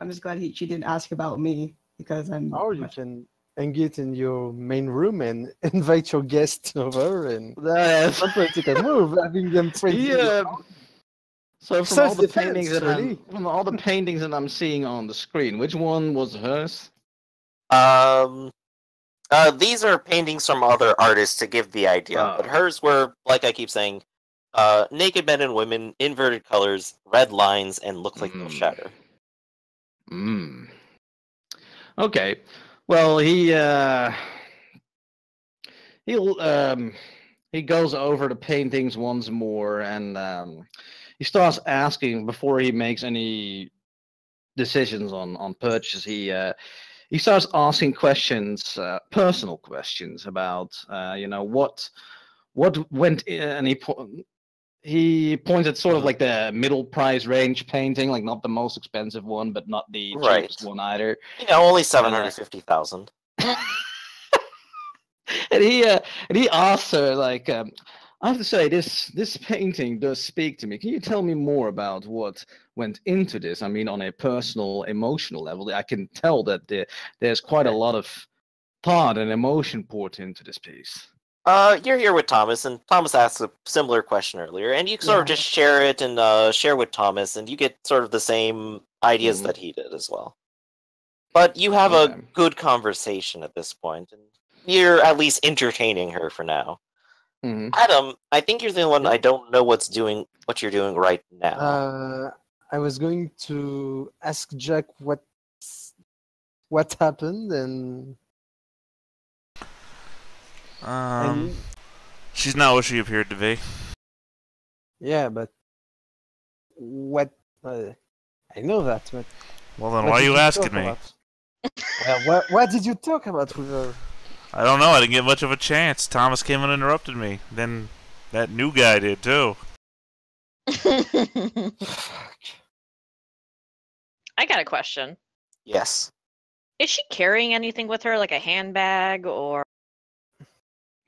just glad she didn't ask about me because I'm. Or you can hang it in your main room and invite your guests over, and That's not political move, having them friends. yeah. So from all the Self-defense, paintings that really. from all the paintings that I'm seeing on the screen, which one was hers? These are paintings from other artists to give the idea, but Oh. hers were, like I keep saying, naked men and women, inverted colors, red lines, and look like they'll shatter. Hmm. Okay. Well, he goes over the paintings once more, and he starts asking before he makes any decisions on purchase. He starts asking questions, personal questions about what went in, and he points at sort of like the middle price range painting, like not the most expensive one, but not the cheapest one either. Only 750,000. And he asks her like, I have to say this painting does speak to me. Can you tell me more about what went into this? I mean, on a personal, emotional level, I can tell that there's quite a lot of thought and emotion poured into this piece. You're here with Thomas, and Thomas asked a similar question earlier, and you sort of just share it and share with Thomas, and you get sort of the same ideas that he did as well. But you have a good conversation at this point, and you're at least entertaining her for now. Adam, I think you're the one I don't know what you're doing right now. I was going to ask Jack what happened, and she's not what she appeared to be. Yeah, but what? I know that, but well, then why are you asking me? Well, what did you talk about with her? I don't know. I didn't get much of a chance. Thomas came and interrupted me. Then that new guy did too. I got a question. Yes. Is she carrying anything with her, like a handbag or?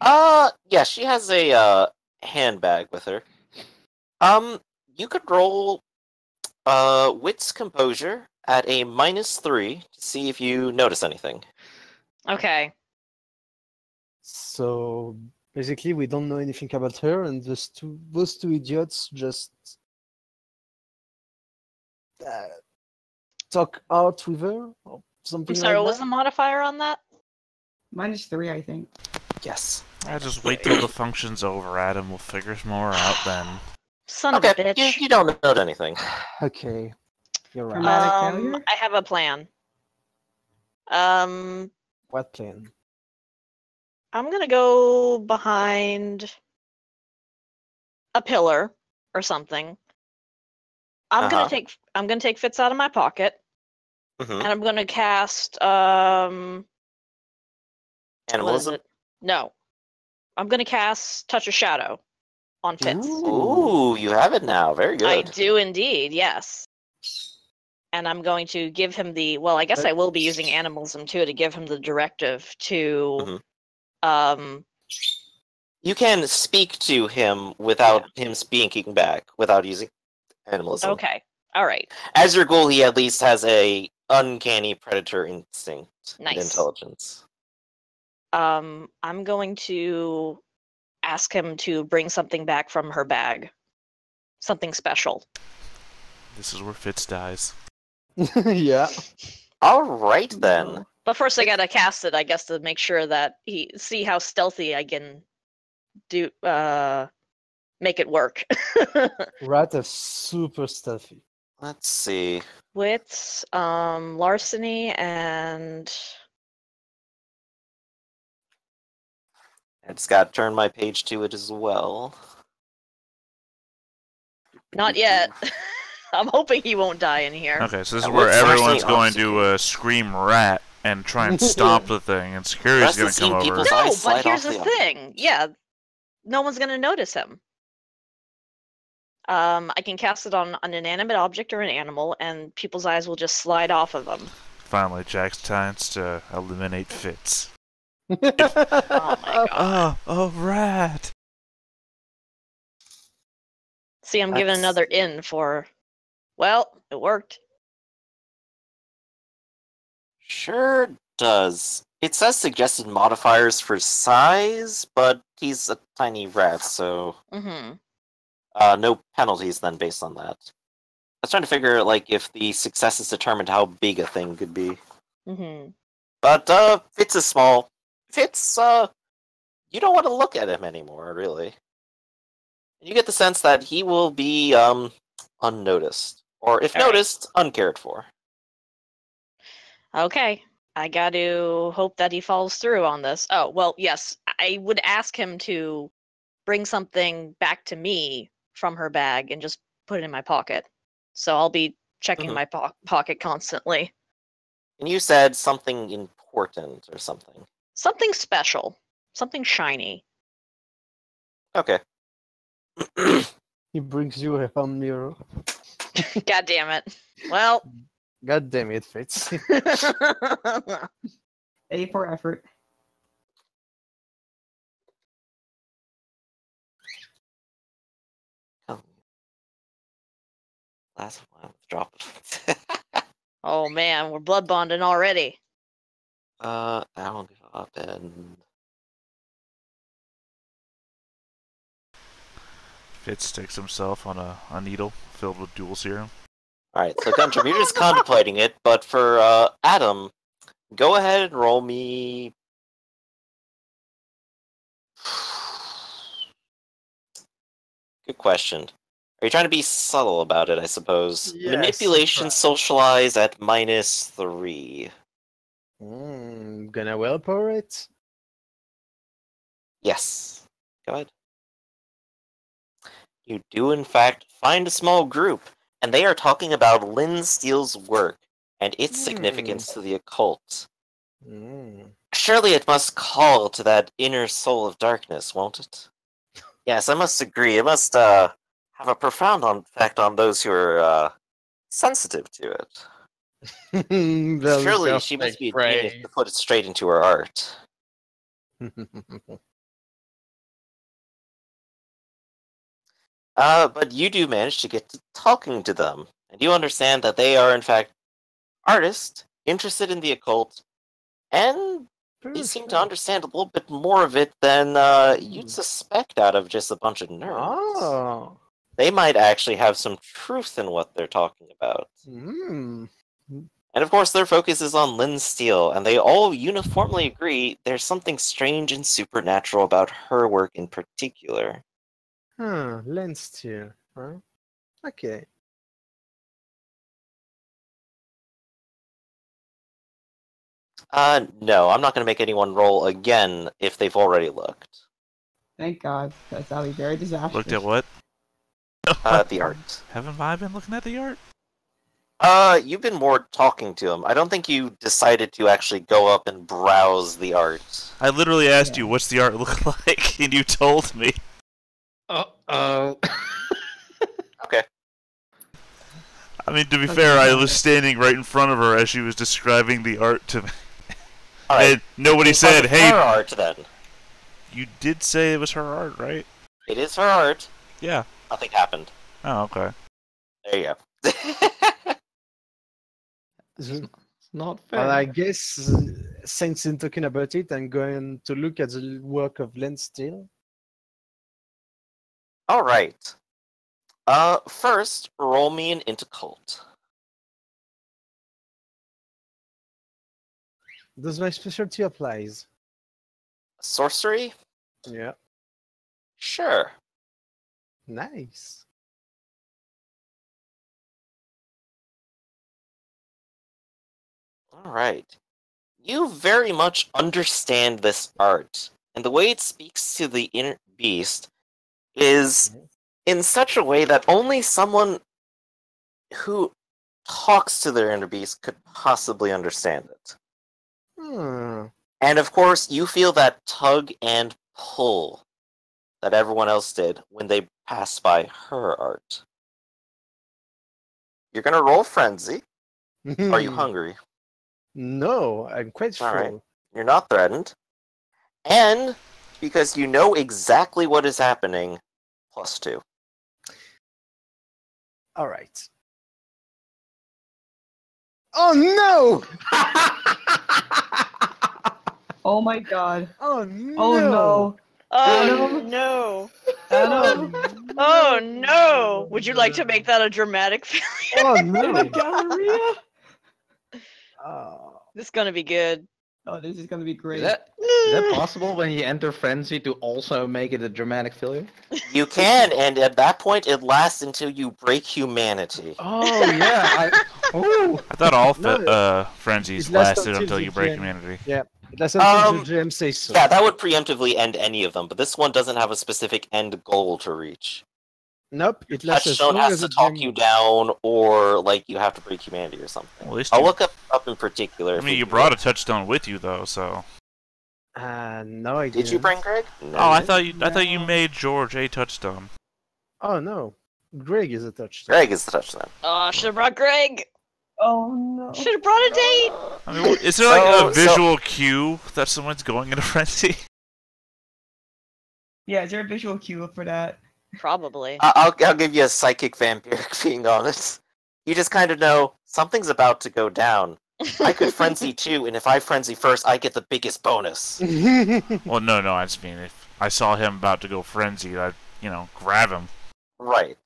Yeah, she has a handbag with her. You could roll wits composure at a -3 to see if you notice anything. Okay. So basically, we don't know anything about her, and those two idiots just talk out with her or something. I'm sorry, like what was the modifier on that? -3, I think. Yes. I just wait till the function's over, Adam. We'll figure more out then. Son of a bitch. You don't note anything. Okay. You're right. Dramatic failure? I have a plan. What plan? I'm gonna go behind a pillar or something. I'm gonna take Fitz out of my pocket, and I'm gonna cast Animalism? What is it? No, I'm gonna cast Touch of Shadow on Fitz. Ooh, you have it now. Very good. I do indeed, yes. And I'm going to give him the. Well, I guess I will be using Animalism too to give him the directive to. You can speak to him without him speaking back, without using Animalism. Okay. All right. As your goal, he at least has a uncanny predator instinct and Nice. intelligence. I'm going to ask him to bring something back from her bag. Something special. This is where Fitz dies. Yeah. All right, then. But first I gotta cast it, I guess, to make sure that see how stealthy I can do make it work. Rat is super stealthy. Let's see. Wits, larceny, and I just got to turn my page to it as well. not yet. I'm hoping he won't die in here. Okay, so this is where everyone's going to scream rat and try and stop the thing, and security's going to come over. No, but here's the thing. Yeah, no one's going to notice him. I can cast it on an inanimate object or an animal, and people's eyes will just slide off of them. Finally, Jack's chance to eliminate Fitz. Oh my god. Oh, rat! See, I'm giving another in for... Well, it worked. Sure does. It says suggested modifiers for size, but he's a tiny rat, so... no penalties then based on that. I was trying to figure, like, if the success is determined how big a thing could be. But, Fitz is small. Fitz, you don't want to look at him anymore, really. You get the sense that he will be, unnoticed. Or, if noticed, uncared for. Okay. I got to hope that he follows through on this. Oh, well, yes. I would ask him to bring something back to me from her bag and just put it in my pocket. So I'll be checking my pocket constantly. And you said something important or something. Something special. Something shiny. Okay. He brings you a hand mirror. God damn it. Well. God damn it, Fitz. A for effort. Oh. Last one. Drop it. Oh man, we're blood bonding already. I'll give up and Fitz sticks himself on a needle filled with dual serum. Alright, so Gundram, you're just contemplating it, but for Adam, go ahead and roll me. Good question. Are you trying to be subtle about it, I suppose? Yes, Manipulation right. socialize at -3. Gonna willpower it? Yes. Go ahead. You do, in fact, find a small group, and they are talking about Lynn Steele's work and its significance to the occult. Surely it must call to that inner soul of darkness, won't it? Yes, I must agree. It must have a profound effect on those who are sensitive to it. Surely she must be a genius to put it straight into her art. But you do manage to get to talking to them, and you understand that they are, in fact, artists, interested in the occult, and they seem to understand a little bit more of it than you'd suspect out of just a bunch of nerds. Oh. They might actually have some truth in what they're talking about. And of course, their focus is on Lynn Steele, and they all uniformly agree there's something strange and supernatural about her work in particular. Lynn Steele. Huh? Okay. No, I'm not going to make anyone roll again if they've already looked. Thank God, because that would be very disastrous. Looked at what? The art. Haven't I been looking at the art? You've been more talking to him. I don't think you decided to actually go up and browse the art. I literally asked you, what's the art look like? And you told me. Uh-oh. Okay. I mean, to be fair, I was standing right in front of her as she was describing the art to me. Right. And nobody said, hey... her art, then. You did say it was her art, right? It is her art. Yeah. Nothing happened. Oh, okay. There you go. It's not fair. Well, I guess since in talking about it, I'm going to look at the work of Lynn Steele. All right. First, roll me an into cult. Does my specialty applies? Sorcery? Yeah. Sure. Nice. All right. You very much understand this art, and the way it speaks to the inner beast is in such a way that only someone who talks to their inner beast could possibly understand it. And of course, you feel that tug and pull that everyone else did when they passed by her art. You're gonna roll frenzy. Are you hungry? No, I'm quite full. All right. You're not threatened. And because you know exactly what is happening, +2. All right. Oh no! Oh my God. Oh no! Oh no. Oh no! Adam. Oh no! Would you like to make that a dramatic failure? Oh no! Galleria. Oh. This is gonna be good. Oh, this is gonna be great. Is that possible when you enter frenzy to also make it a dramatic failure? You can, and at that point, it lasts until you break humanity. Oh yeah. I thought all frenzies it lasts lasted until until the you break GM. humanity. Yeah, that's until the GM says so. Yeah, that would preemptively end any of them, but this one doesn't have a specific end goal to reach. Nope, it lasts as Touchstone long has as to the talk GM you wants. down, or like you have to break humanity or something. Well, at least I'll you- look up in particular. I if mean, we you can brought a get- touchstone with you though, so. No, I Did didn't. you bring Greg? No, Oh, I you thought you No. made George a touchstone. Oh no, Greg is a touchdown. Greg is the touchdown. Oh, should have brought Greg. Oh no. Should have brought a date. I mean, is there like So- a visual cue that someone's going into frenzy? Yeah, is there a visual cue for that? Probably. I'll give you a psychic vampiric being honest. You just kind of know something's about to go down. I could frenzy too, and if I frenzy first, I get the biggest bonus. Well, no, I just mean if I saw him about to go frenzy, I'd grab him. Right.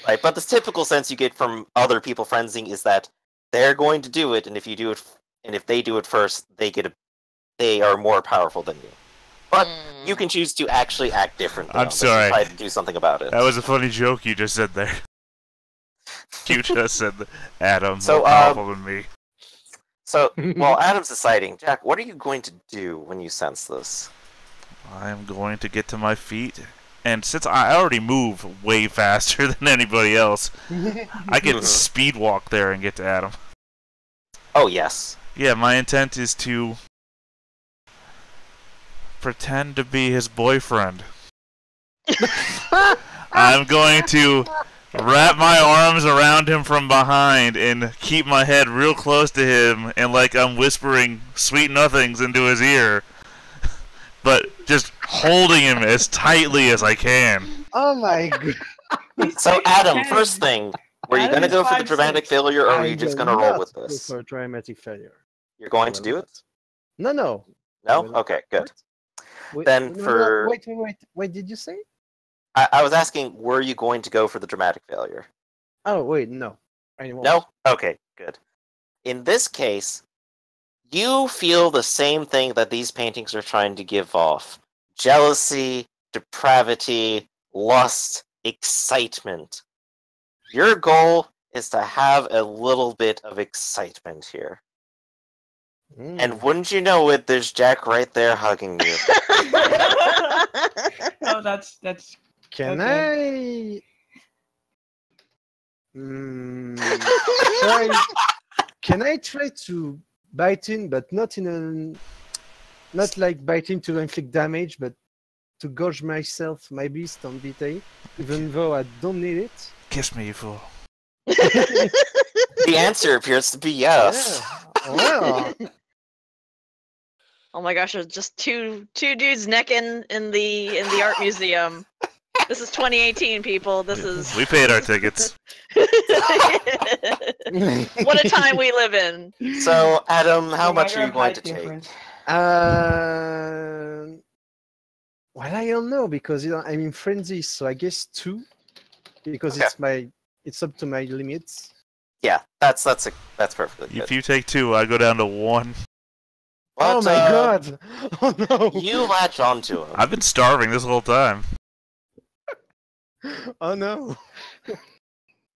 Right, but the typical sense you get from other people frenzying is that they're going to do it, and if you do it, and if they do it first, they are more powerful than you. But you can choose to actually act differently. I'm on this sorry. and try to do something about it. That was a funny joke you just said there. You just said that Adam So, more powerful than me. So, while Adam's deciding, Jack, what are you going to do when you sense this? I am going to get to my feet, and since I already move way faster than anybody else, I can speed walk there and get to Adam. Oh, yes. Yeah, my intent is to pretend to be his boyfriend. I'm going to wrap my arms around him from behind and keep my head real close to him, and like I'm whispering sweet nothings into his ear, but just holding him as tightly as I can. Oh my god. So, Adam, first thing, were you Adam going to is go for the 5'6". dramatic failure, or are I you just will going to roll not with go this? for a dramatic failure. You're going to do it? No, no. No? Well, Okay, good. Wait, Then no, for- Wait, did you say? I was asking, were you going to go for the dramatic failure? Oh, wait, no. I won't. No? Okay, good. In this case, you feel the same thing that these paintings are trying to give off. Jealousy, depravity, lust, excitement. Your goal is to have a little bit of excitement here. And wouldn't you know it, there's Jack right there hugging you. Oh, that's Can okay. Can I try to bite in, but not like biting to inflict damage, but to gorge my beast on detail, even though I don't need it? Kiss me, you fool. The answer appears to be yes. Yeah. Well, Oh my gosh, there's just two dudes necking in the art museum. This is 2018, people. This is We paid our tickets. what a time we live in. So, Adam, how No much matter are you of going height to take? difference. well, I don't know because I'm in frenzy, so I guess 2, because Okay. it's up to my limits. Yeah, that's perfectly good. If you take 2, I go down to 1. But, Oh my god! Oh no! You latch onto him. I've been starving this whole time. Oh no!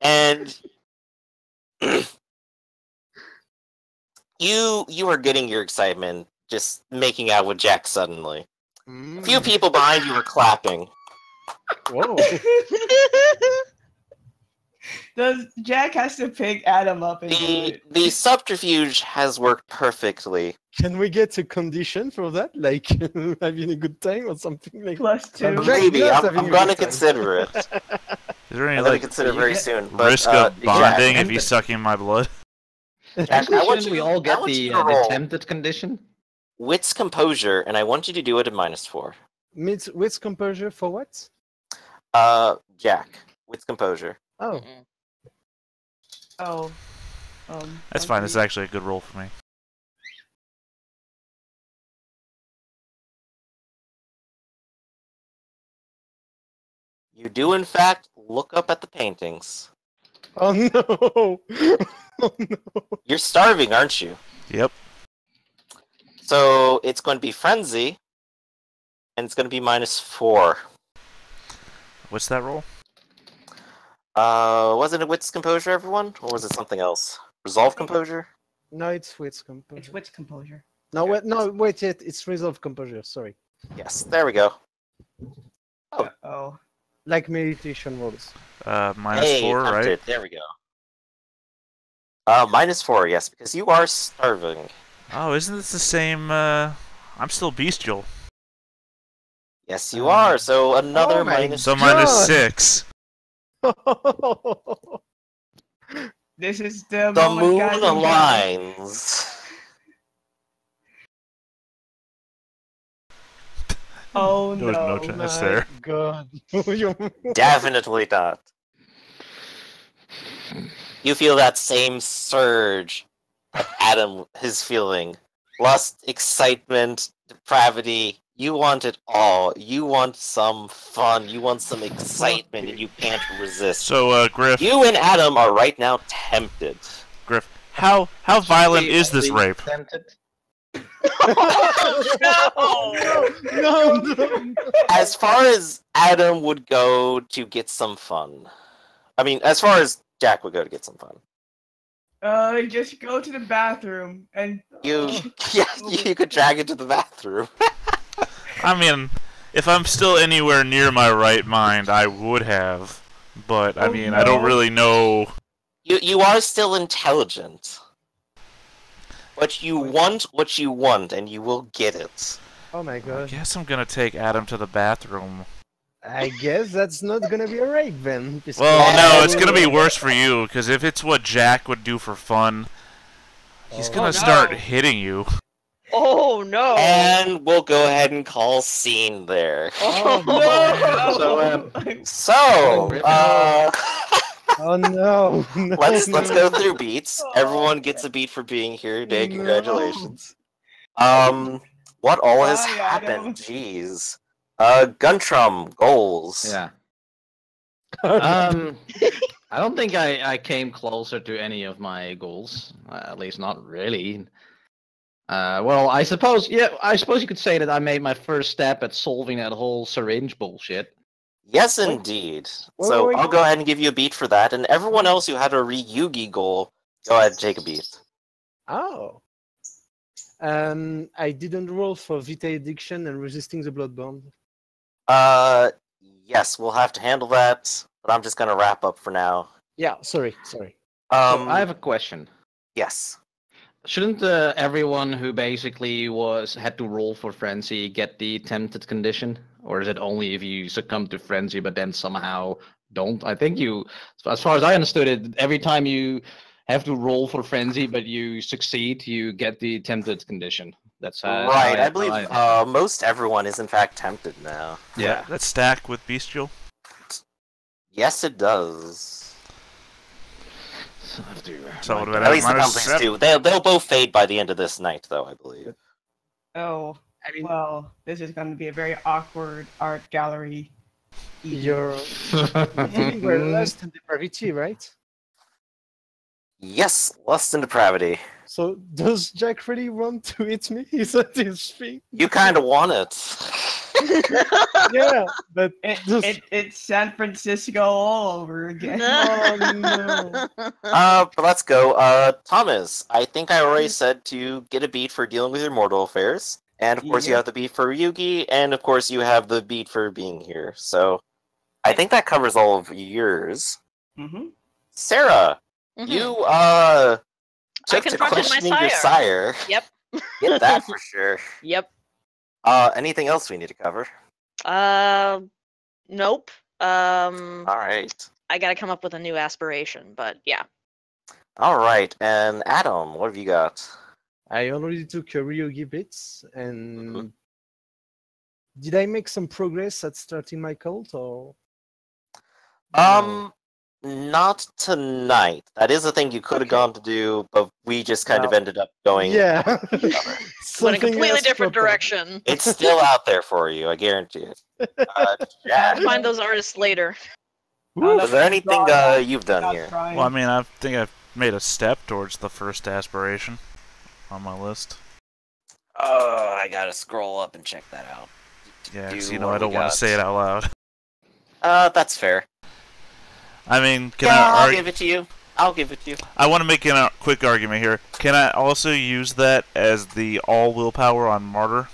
And you are getting your excitement just making out with Jack suddenly. A few people behind you are clapping. Whoa! Does Jack has to pick Adam up and do it? The subterfuge has worked perfectly. Can we get a condition for that? Like having a good time or something like +2. Jack Maybe. loves I'm having a going to good time. consider it. Is there any I'm going to like consider you very get soon. But, risk of Jack, bonding if and- he's sucking my blood? Jack, Actually, I want shouldn't we you- all I get want the, you to the roll tempted condition? Wits composure, and I want you to do it at -4. With composure for what? Jack, wits composure. Oh, Oh. That's fine. This is actually a good roll for me. You do, in fact, look up at the paintings. oh no! Oh no! You're starving, aren't you? Yep. So it's going to be frenzy, and it's going to be -4. What's that roll? Wasn't it wits composure, everyone, or was it something else? Resolve composure. No, it's wits composure. It's wits composure. No, wait, no, wait, it's resolve composure. Sorry. Yes, there we go. Oh. Oh. Like meditation rolls. -4, right? Tempted. There we go. -4, yes, because you are starving. Oh, isn't this the same? I'm still bestial. Yes, you are. So another Oh my minus. So God. -6. This is the The moment, moon guys, I'm aligns. Oh There was no no. chance My there. God. Definitely not. You feel that same surge that Adam is feeling. Lust, excitement, depravity. You want it all. You want some fun. You want some excitement, and you can't resist. So, Griff, You and Adam are right now tempted. Griff, how violent is this rape? No. As far as Adam would go to get some fun. I mean, as far as Jack would go to get some fun. Just go to the bathroom and You could drag it to the bathroom. I mean, if I'm still anywhere near my right mind, I would have. But, I mean, I don't really know. You are still intelligent. But you want what you want, and you will get it. Oh my I God. guess I'm gonna take Adam to the bathroom. I guess that's not gonna be a rape then. Well, no, it's gonna be worse for you, because if it's what Jack would do for fun, he's gonna start hitting you. Oh no! And we'll go ahead and call scene there. Oh no. So, Oh no. No, let's no. go through beats. Everyone gets a beat for being here today. No. Congratulations. What all has Bye, happened? Adam. Jeez. Guntram goals. Yeah. I don't think I came closer to any of my goals. At least not really. Well, I suppose you could say that I made my first step at solving that whole syringe bullshit. Yes, indeed. Wait, So wait. I'll go ahead and give you a beat for that, and everyone else who had a Ryugi goal, go ahead and take a beat. Oh. I didn't roll for Vita addiction and resisting the blood bond. Yes, we'll have to handle that, but I'm just gonna wrap up for now. Yeah, sorry. So I have a question. Yes. Shouldn't everyone who basically had to roll for frenzy get the tempted condition, or is it only if you succumb to frenzy but then somehow don't? I think as far as I understood it, every time you have to roll for frenzy but you succeed, you get the tempted condition. That's Right, I believe most everyone is in fact tempted now. Yeah. That stack with bestial? Yes, it does. So what At about least the companies -7? do. They'll both fade by the end of this night, though, I believe. Oh, I mean, well, this is going to be a very awkward art gallery. you're we're less than depravity, right? Yes, lust and depravity. So does Jack really want to hit me? Is that his thing? You kind of want it. Yeah, but just... It's San Francisco all over again. Oh no. But let's go. Thomas, I think I already said to get a beat for dealing with your mortal affairs. And of course you Yeah. have the beat for Yugi, and of course you have the beat for being here. So I think that covers all of yours. Mm-hmm. Sarah, Mhm. you took to confronted my questioning your sire. Yep. Get that for sure. Yep. Anything else we need to cover? Nope. All right. I gotta come up with a new aspiration, but yeah. All right. And Adam, what have you got? I already took a Ryogi bits, and Mhm. did I make some progress at starting my cult, or? Not tonight. That is a thing you could have gone to do, but we just kind of ended up going. Yeah. Went in a Something completely else different proper. direction. It's still out there for you, I guarantee it. Jack, I'll find those artists later. is there anything you've done here? Well, I mean, I think I've made a step towards the first aspiration on my list. Oh, I gotta scroll up and check that out. Yeah, because I don't want to say it out loud. That's fair. I mean, I'll give it to you. I'll give it to you. I want to make a quick argument here. Can I also use that as the all willpower on Martyr?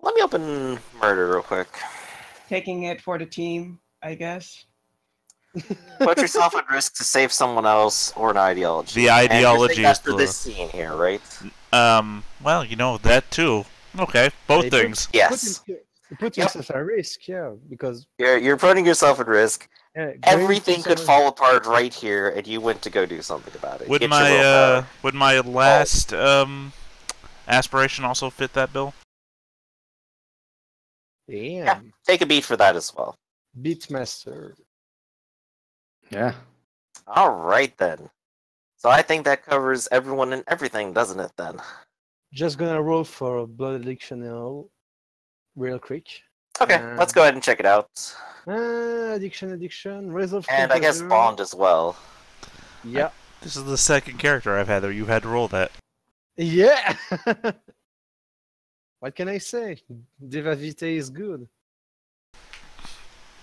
Let me open Murder real quick. Taking it for the team, I guess. Put yourself at risk to save someone else or an ideology. The ideology is for this scene here, right? Well, that too. Okay, both things. Yes. Put yourself at risk, yeah, because You're putting yourself at risk. Everything could fall apart right here, and you went to go do something about it. Would my last aspiration also fit that bill? Yeah, take a beat for that as well. Beatmaster. Yeah. All right then. So I think that covers everyone and everything, doesn't it? Then. Just gonna roll for blood addiction now, real quick. Okay, let's go ahead and check it out. Addiction, resolve. And I guess bond as well. Yeah. This is the second character I've had that you've had to roll that. Yeah. What can I say? Diva Vitae is good.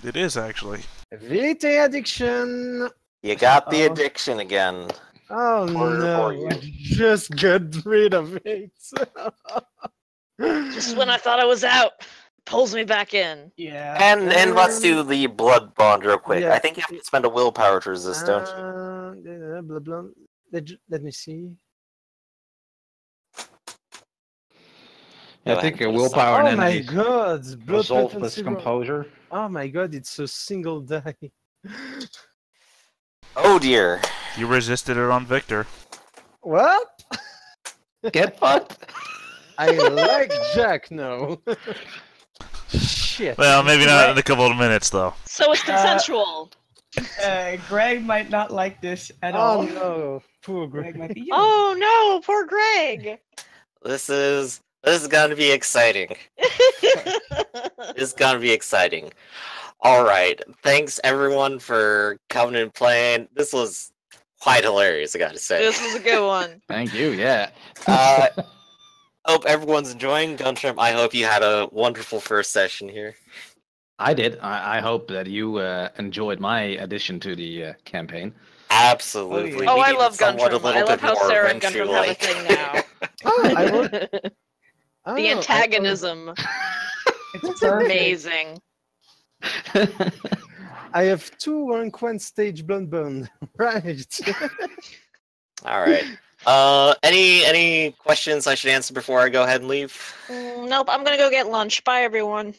It is actually. Vitae addiction. You got the addiction again. Oh no! I just got rid of it. Just when I thought I was out, pulls me back in. Yeah. And let's do the blood bond real quick. Yeah. I think you have to spend a willpower to resist, don't you? Blah, blah. Let me see. I think a willpower and Oh my then god! Blood resolve potent with zero. composure. Oh my god! It's a single die. Oh dear. You resisted it on Victor. What? Get fucked. I like Jack now. Shit. Well, maybe not in a couple of minutes though. So it's consensual. Greg might not like this at Oh all. no! Poor Greg Greg. might be Oh no, poor Greg. This is gonna be exciting. It's gonna be exciting. All right, thanks everyone for coming and playing. This was quite hilarious, I gotta say. This was a good one. Thank you. Yeah. Hope everyone's enjoying Guntram. I hope you had a wonderful first session here. I did. I hope that you enjoyed my addition to the campaign. Absolutely. Oh, We I needed love someone Guntram. a little I love bit how more Sarah and Guntram have a adventure-like. thing now. I wrote- The antagonism. It's Amazing. I have 2 rank 1 stage blunt burn. Right. All right. Any questions I should answer before I go ahead and leave? Nope, I'm gonna go get lunch. Bye, everyone.